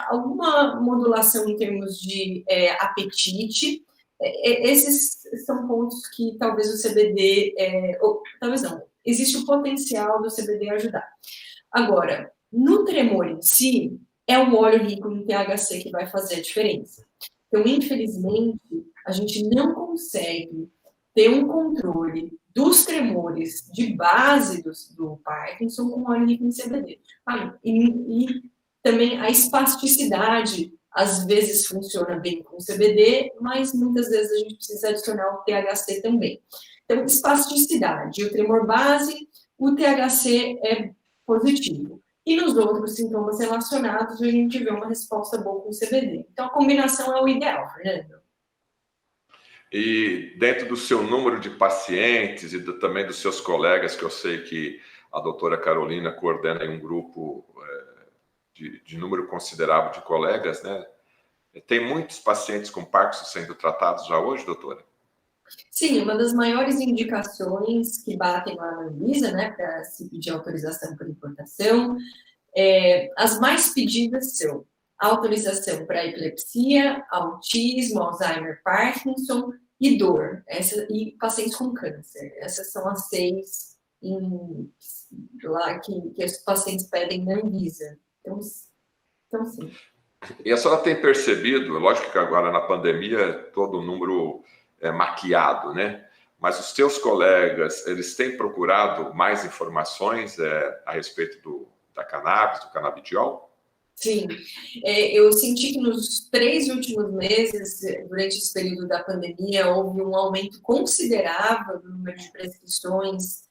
Alguma modulação em termos de apetite, esses são pontos que talvez o CBD, ou talvez não, existe o potencial do CBD ajudar. Agora, no tremor em si, é o óleo rico em THC que vai fazer a diferença. Então, infelizmente, a gente não consegue ter um controle dos tremores de base do Parkinson com óleo rico em CBD. E também a espasticidade, às vezes funciona bem com CBD, mas muitas vezes a gente precisa adicionar o THC também. Então, espasticidade, o tremor base, o THC é positivo. E nos outros sintomas relacionados, a gente vê uma resposta boa com o CBD. Então, a combinação é o ideal, Fernando. E dentro do seu número de pacientes e também dos seus colegas, que eu sei que a doutora Carolina coordena em um grupo de número considerável de colegas, né? Tem muitos pacientes com Parkinson sendo tratados já hoje, doutora? Sim, uma das maiores indicações que batem lá na Anvisa, né, para se pedir autorização para importação, as mais pedidas são autorização para epilepsia, autismo, Alzheimer, Parkinson e dor, e pacientes com câncer. Essas são as 6 lá que os pacientes pedem na Anvisa. Então, sim. E a senhora tem percebido, lógico que agora na pandemia todo o número é maquiado, né? Mas os teus colegas, eles têm procurado mais informações a respeito da cannabis, do canabidiol? Sim, eu senti que nos 3 últimos meses, durante esse período da pandemia, houve um aumento considerável do número de prescrições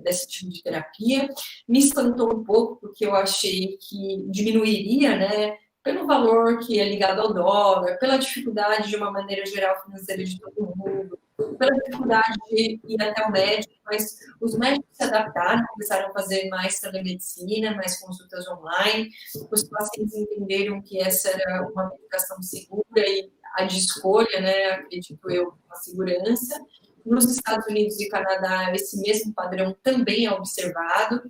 desse tipo de terapia. Me espantou um pouco, porque eu achei que diminuiria, né, pelo valor que é ligado ao dólar, pela dificuldade, de uma maneira geral, financeira de todo mundo, pela dificuldade de ir até o médico, mas os médicos se adaptaram, começaram a fazer mais telemedicina, mais consultas online, os pacientes entenderam que essa era uma medicação segura e a de escolha, né, acredito eu, uma segurança. Nos Estados Unidos e Canadá, esse mesmo padrão também é observado.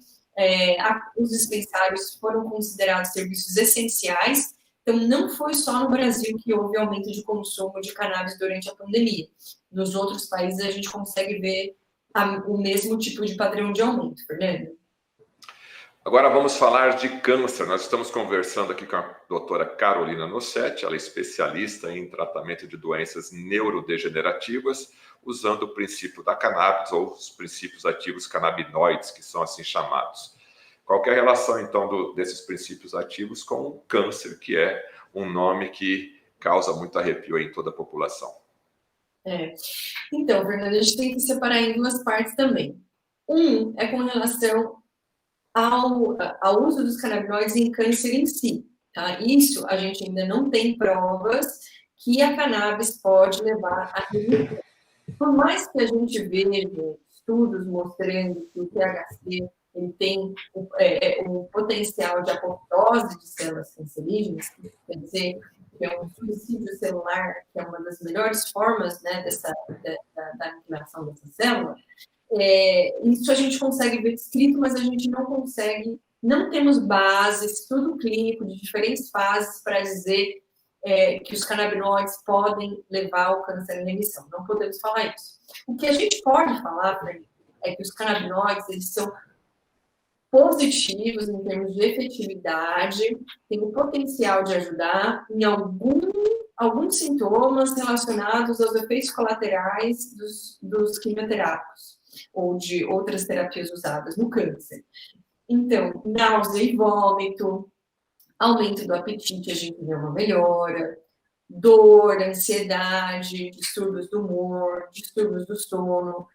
Os dispensários foram considerados serviços essenciais, então não foi só no Brasil que houve aumento de consumo de cannabis durante a pandemia. Nos outros países a gente consegue ver o mesmo tipo de padrão de aumento, Fernando. Agora vamos falar de câncer. Nós estamos conversando aqui com a doutora Carolina Nossetti, ela é especialista em tratamento de doenças neurodegenerativas, usando o princípio da cannabis ou os princípios ativos canabinoides, que são assim chamados. Qual que é a relação, então, desses princípios ativos com o câncer, que é um nome que causa muito arrepio em toda a população? Então, Fernanda, a gente tem que separar em duas partes também. Um é com relação ao uso dos canabinoides em câncer em si, tá? Isso a gente ainda não tem provas que a cannabis pode levar a remissão. Por mais que a gente veja estudos mostrando que o THC ele tem um potencial de apoptose de células cancerígenas, quer dizer, que é um suicídio celular, que é uma das melhores formas, né, da aniquilação dessa célula, isso a gente consegue ver descrito, mas a gente não consegue, não temos base, estudo clínico de diferentes fases para dizer que os canabinoides podem levar ao câncer em remissão. Não podemos falar isso. O que a gente pode falar, é que os canabinoides, eles são positivos em termos de efetividade, têm o potencial de ajudar em alguns sintomas relacionados aos efeitos colaterais dos quimioterápicos ou de outras terapias usadas no câncer. Então, náusea e vômito, aumento do apetite, a gente vê uma melhora, dor, ansiedade, distúrbios do humor, distúrbios do sono,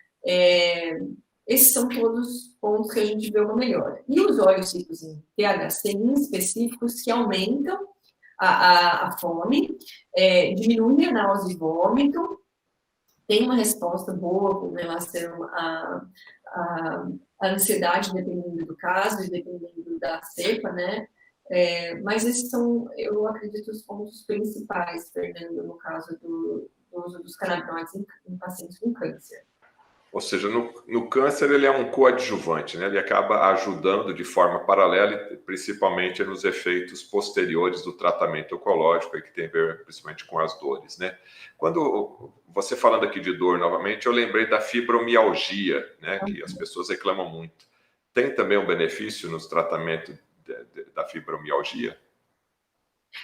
esses são todos pontos que a gente vê uma melhora. E os óleos ricos em THC em específicos que aumentam a fome, diminuem a náusea e vômito, tem uma resposta boa com relação à ansiedade, dependendo do caso e dependendo da cepa, né? Mas esses são, eu acredito, os pontos principais, Fernando, no caso do uso dos canabinoides em pacientes com câncer. Ou seja, no câncer ele é um coadjuvante, né? Ele acaba ajudando de forma paralela, principalmente nos efeitos posteriores do tratamento oncológico, que tem a ver principalmente com as dores, né? Quando você falando aqui de dor novamente, eu lembrei da fibromialgia, né? Que as pessoas reclamam muito. Tem também um benefício nos tratamentos da fibromialgia?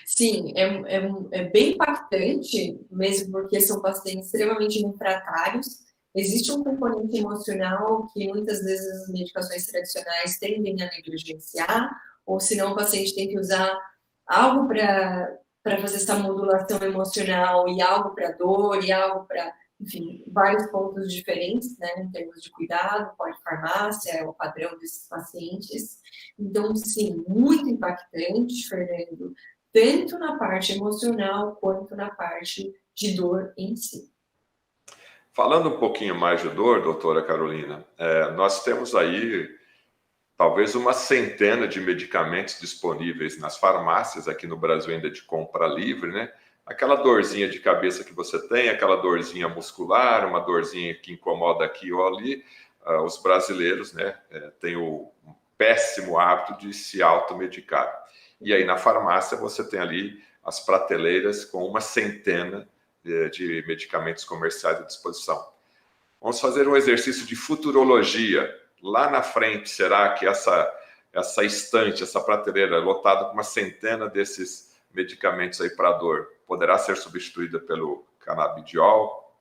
Sim, é bem impactante, mesmo porque são pacientes extremamente refratários. Existe um componente emocional que muitas vezes as medicações tradicionais tendem a negligenciar, ou senão o paciente tem que usar algo para fazer essa modulação emocional e algo para dor e algo para, enfim, vários pontos diferentes, né, em termos de cuidado, polifarmácia, é o padrão desses pacientes. Então, sim, muito impactante, Fernando, tanto na parte emocional quanto na parte de dor em si. Falando um pouquinho mais de dor, doutora Carolina, nós temos aí talvez uma centena de medicamentos disponíveis nas farmácias, aqui no Brasil ainda de compra livre, né? Aquela dorzinha de cabeça que você tem, aquela dorzinha muscular, uma dorzinha que incomoda aqui ou ali, os brasileiros, né, têm o péssimo hábito de se automedicar. E aí na farmácia você tem ali as prateleiras com uma centena de medicamentos comerciais à disposição. Vamos fazer um exercício de futurologia. Lá na frente, será que essa estante, essa prateleira lotada com uma centena desses medicamentos aí para dor, poderá ser substituída pelo canabidiol?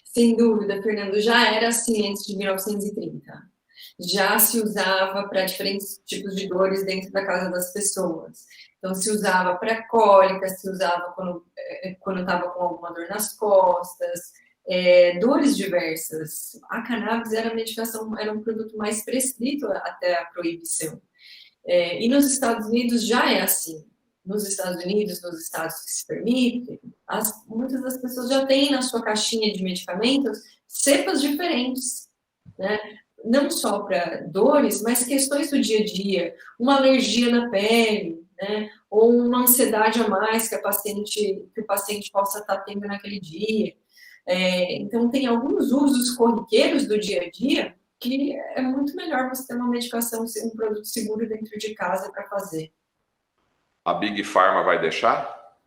Sem dúvida, Fernando. Já era assim antes de 1930. Já se usava para diferentes tipos de dores dentro da casa das pessoas. Então, se usava para cólica, se usava quando estava com alguma dor nas costas, dores diversas. A cannabis era a medicação, era um produto mais prescrito até a proibição. E nos Estados Unidos já é assim. Nos Estados Unidos, nos estados que se permitem, muitas das pessoas já têm na sua caixinha de medicamentos cepas diferentes, né? Não só para dores, mas questões do dia a dia, uma alergia na pele, né? Ou uma ansiedade a mais que o paciente possa estar tendo naquele dia. Então, tem alguns usos corriqueiros do dia a dia que é muito melhor você ter uma medicação, um produto seguro dentro de casa para fazer. A Big Pharma vai deixar?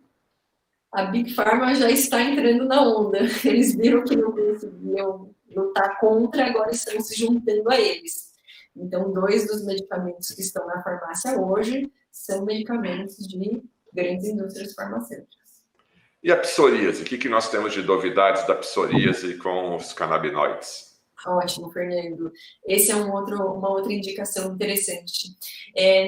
A Big Pharma já está entrando na onda. Eles viram que não conseguiam lutar contra, agora estão se juntando a eles. Então, 2 dos medicamentos que estão na farmácia hoje são medicamentos de grandes indústrias farmacêuticas. E a psoríase? O que nós temos de novidades da psoríase com os canabinoides? Ótimo, Fernando. Esse é uma outra indicação interessante.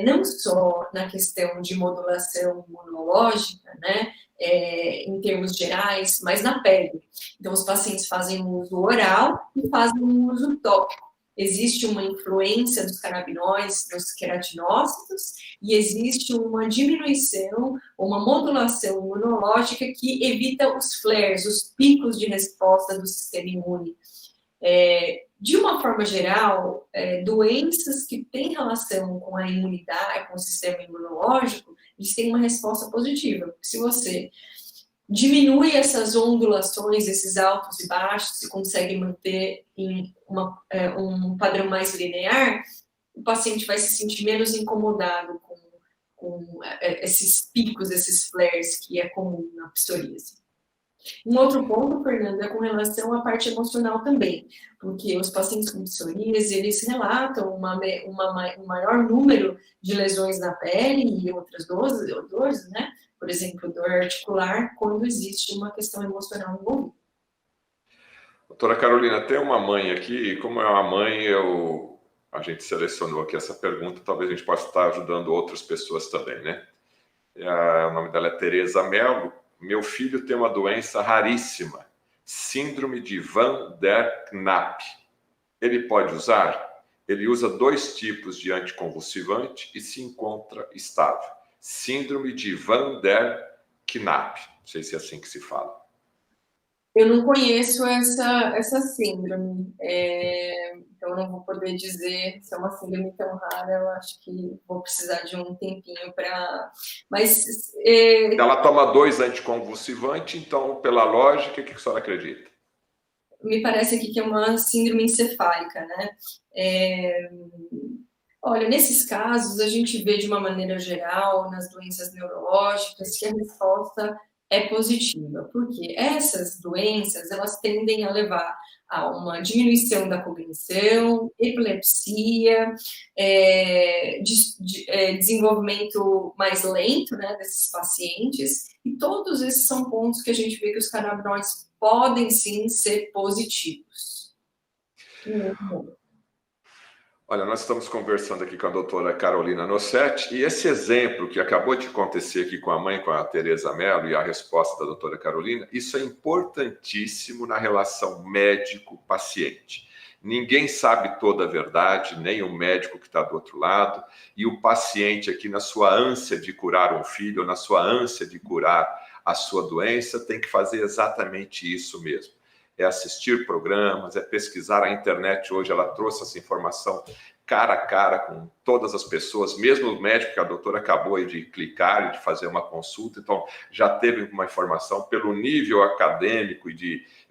Não só na questão de modulação imunológica, né, em termos gerais, mas na pele. Então, os pacientes fazem uso oral e fazem uso tópico. Existe uma influência dos canabinoides nos queratinócitos e existe uma diminuição, uma modulação imunológica que evita os flares, os picos de resposta do sistema imune. De uma forma geral, doenças que têm relação com a imunidade, com o sistema imunológico, eles têm uma resposta positiva. Se você diminui essas ondulações, esses altos e baixos, se consegue manter em um padrão mais linear, o paciente vai se sentir menos incomodado com esses picos, esses flares que é comum na psoríase. Um outro ponto, Fernanda, é com relação à parte emocional também, porque os pacientes com psoríase, eles relatam um maior número de lesões na pele e outras dores, né? Por exemplo, dor articular, quando existe uma questão emocional envolvida. Doutora Carolina, tem uma mãe aqui, e como é uma mãe, a gente selecionou aqui essa pergunta, talvez a gente possa estar ajudando outras pessoas também, né? O nome dela é Tereza Mello. Meu filho tem uma doença raríssima, síndrome de Van der Knapp. Ele pode usar? Ele usa 2 tipos de anticonvulsivante e se encontra estável. Síndrome de Van der Knapp. Não sei se é assim que se fala. Eu não conheço essa síndrome, então eu não vou poder dizer se é uma síndrome tão rara. Eu acho que vou precisar de um tempinho para... Mas... Ela toma 2 anticonvulsivantes, então, pela lógica, o que a senhora acredita? Me parece aqui que é uma síndrome encefálica, né? Olha, nesses casos, a gente vê de uma maneira geral, nas doenças neurológicas, que a resposta é positiva, porque essas doenças, elas tendem a levar a uma diminuição da cognição, epilepsia, desenvolvimento mais lento, né, desses pacientes, e todos esses são pontos que a gente vê que os canabinoides podem sim ser positivos. Olha, nós estamos conversando aqui com a doutora Carolina Nossetti, e esse exemplo que acabou de acontecer aqui com a mãe, com a Tereza Mello, e a resposta da doutora Carolina, isso é importantíssimo na relação médico-paciente. Ninguém sabe toda a verdade, nem o médico que está do outro lado, e o paciente aqui, na sua ânsia de curar um filho, ou na sua ânsia de curar a sua doença, tem que fazer exatamente isso mesmo. É assistir programas, é pesquisar. A internet hoje, ela trouxe essa informação cara a cara com todas as pessoas, mesmo o médico que a doutora acabou de clicar e de fazer uma consulta, então já teve uma informação pelo nível acadêmico e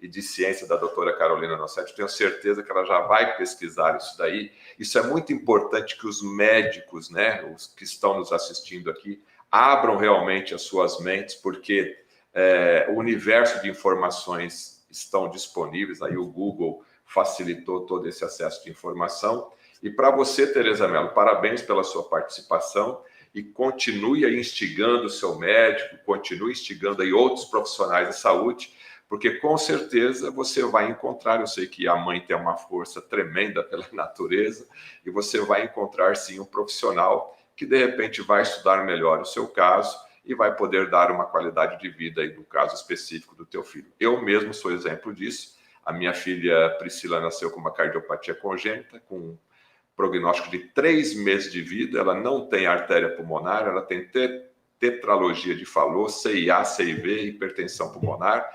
de ciência da doutora Carolina Nossetti. Tenho certeza que ela já vai pesquisar isso daí. Isso é muito importante que os médicos, né, os que estão nos assistindo aqui, abram realmente as suas mentes, porque o universo de informações estão disponíveis, aí o Google facilitou todo esse acesso de informação. E para você, Tereza Mello, parabéns pela sua participação e continue aí instigando o seu médico, continue instigando aí outros profissionais de saúde, porque com certeza você vai encontrar, eu sei que a mãe tem uma força tremenda pela natureza, e você vai encontrar sim um profissional que de repente vai estudar melhor o seu caso e vai poder dar uma qualidade de vida aí no caso específico do teu filho. Eu mesmo sou exemplo disso. A minha filha Priscila nasceu com uma cardiopatia congênita, com um prognóstico de 3 meses de vida. Ela não tem artéria pulmonar, ela tem tetralogia de Fallot, CIA, CIV, hipertensão pulmonar.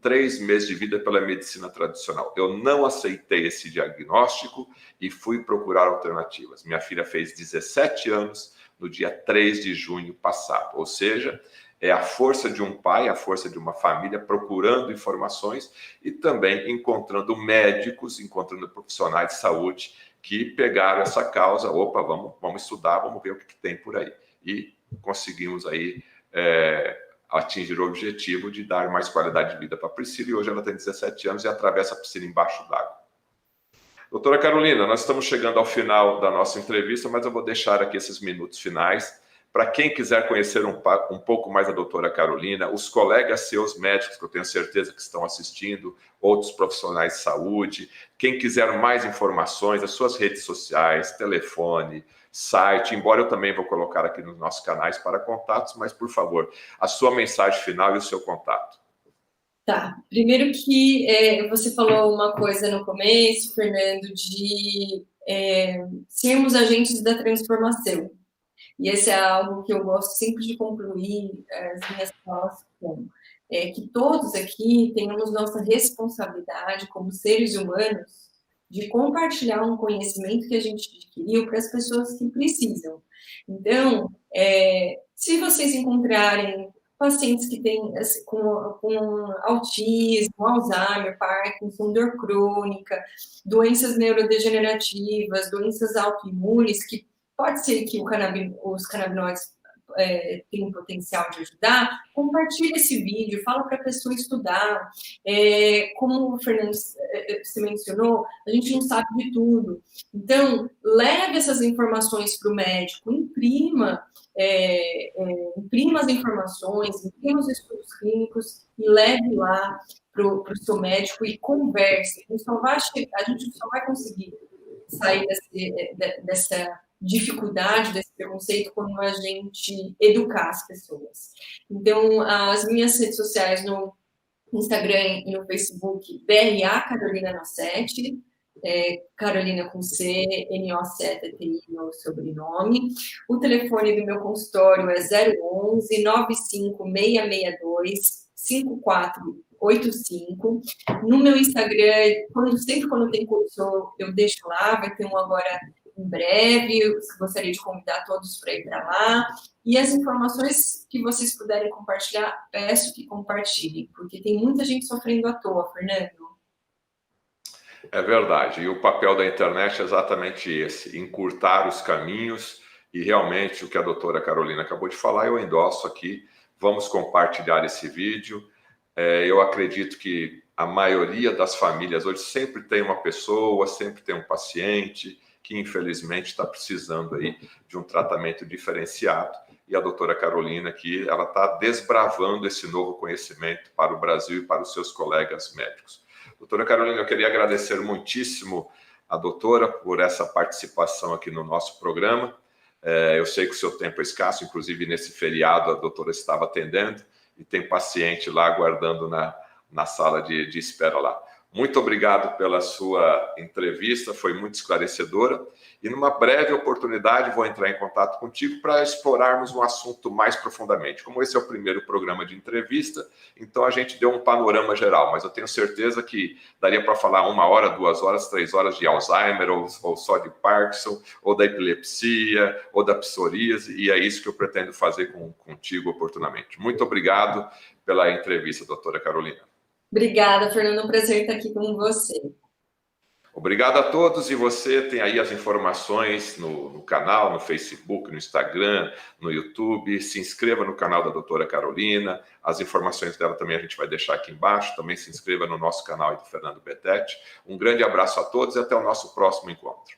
3 meses de vida pela medicina tradicional. Eu não aceitei esse diagnóstico e fui procurar alternativas. Minha filha fez 17 anos no dia 3 de junho passado. Ou seja, é a força de um pai, a força de uma família procurando informações e também encontrando médicos, encontrando profissionais de saúde que pegaram essa causa. Opa, vamos estudar, vamos ver o que tem por aí. E conseguimos aí atingir o objetivo de dar mais qualidade de vida para a Priscila, e hoje ela tem 17 anos e atravessa a piscina embaixo d'água. Doutora Carolina, nós estamos chegando ao final da nossa entrevista, mas eu vou deixar aqui esses minutos finais Para quem quiser conhecer um pouco mais a doutora Carolina, os colegas seus médicos, que eu tenho certeza que estão assistindo, outros profissionais de saúde, quem quiser mais informações, as suas redes sociais, telefone, site, embora eu também vou colocar aqui nos nossos canais para contatos, mas, por favor, a sua mensagem final e o seu contato. Tá, primeiro que você falou uma coisa no começo, Fernando, de sermos agentes da transformação. E esse é algo que eu gosto sempre de concluir as minhas falas com. Que todos aqui tenhamos nossa responsabilidade como seres humanos de compartilhar um conhecimento que a gente adquiriu para as pessoas que precisam. Então, se vocês encontrarem pacientes que têm com autismo, Alzheimer, Parkinson, dor crônica, doenças neurodegenerativas, doenças autoimunes, que pode ser que os canabinoides tenham potencial de ajudar, compartilhe esse vídeo, fala para a pessoa estudar. Como o Fernando se mencionou, a gente não sabe de tudo. Então, leve essas informações para o médico, imprima as informações, imprima os estudos clínicos e leve lá para o seu médico e converse. A gente só vai conseguir sair dessa dificuldade, desse preconceito, quando a gente educar as pessoas. Então, as minhas redes sociais no Instagram e no Facebook, BRA Carolina Nossetti, Carolina com C, N-O-C-T-T-I, meu sobrenome. O telefone do meu consultório é 011 95662 5485. No meu Instagram, sempre quando tem curso, eu deixo lá, vai ter um agora em breve, eu gostaria de convidar todos para ir para lá. E as informações que vocês puderem compartilhar, peço que compartilhem, porque tem muita gente sofrendo à toa, Fernando. É verdade, e o papel da internet é exatamente esse, encurtar os caminhos, e realmente o que a doutora Carolina acabou de falar, eu endosso aqui, vamos compartilhar esse vídeo. Eu acredito que a maioria das famílias hoje sempre tem uma pessoa, sempre tem um paciente que infelizmente está precisando aí de um tratamento diferenciado, e a doutora Carolina aqui, ela está desbravando esse novo conhecimento para o Brasil e para os seus colegas médicos. Doutora Carolina, eu queria agradecer muitíssimo a doutora por essa participação aqui no nosso programa. Eu sei que o seu tempo é escasso, inclusive nesse feriado a doutora estava atendendo e tem paciente lá aguardando na sala de espera lá. Muito obrigado pela sua entrevista, foi muito esclarecedora. E numa breve oportunidade vou entrar em contato contigo para explorarmos um assunto mais profundamente. Como esse é o primeiro programa de entrevista, então a gente deu um panorama geral, mas eu tenho certeza que daria para falar 1 hora, 2 horas, 3 horas de Alzheimer, ou só de Parkinson, ou da epilepsia, ou da psoríase, e é isso que eu pretendo fazer contigo oportunamente. Muito obrigado pela entrevista, doutora Carolina. Obrigada, Fernando. É um prazer estar aqui com você. Obrigado a todos. E você tem aí as informações no canal, no Facebook, no Instagram, no YouTube. Se inscreva no canal da doutora Carolina. As informações dela também a gente vai deixar aqui embaixo. Também se inscreva no nosso canal do Fernando Betete. Um grande abraço a todos e até o nosso próximo encontro.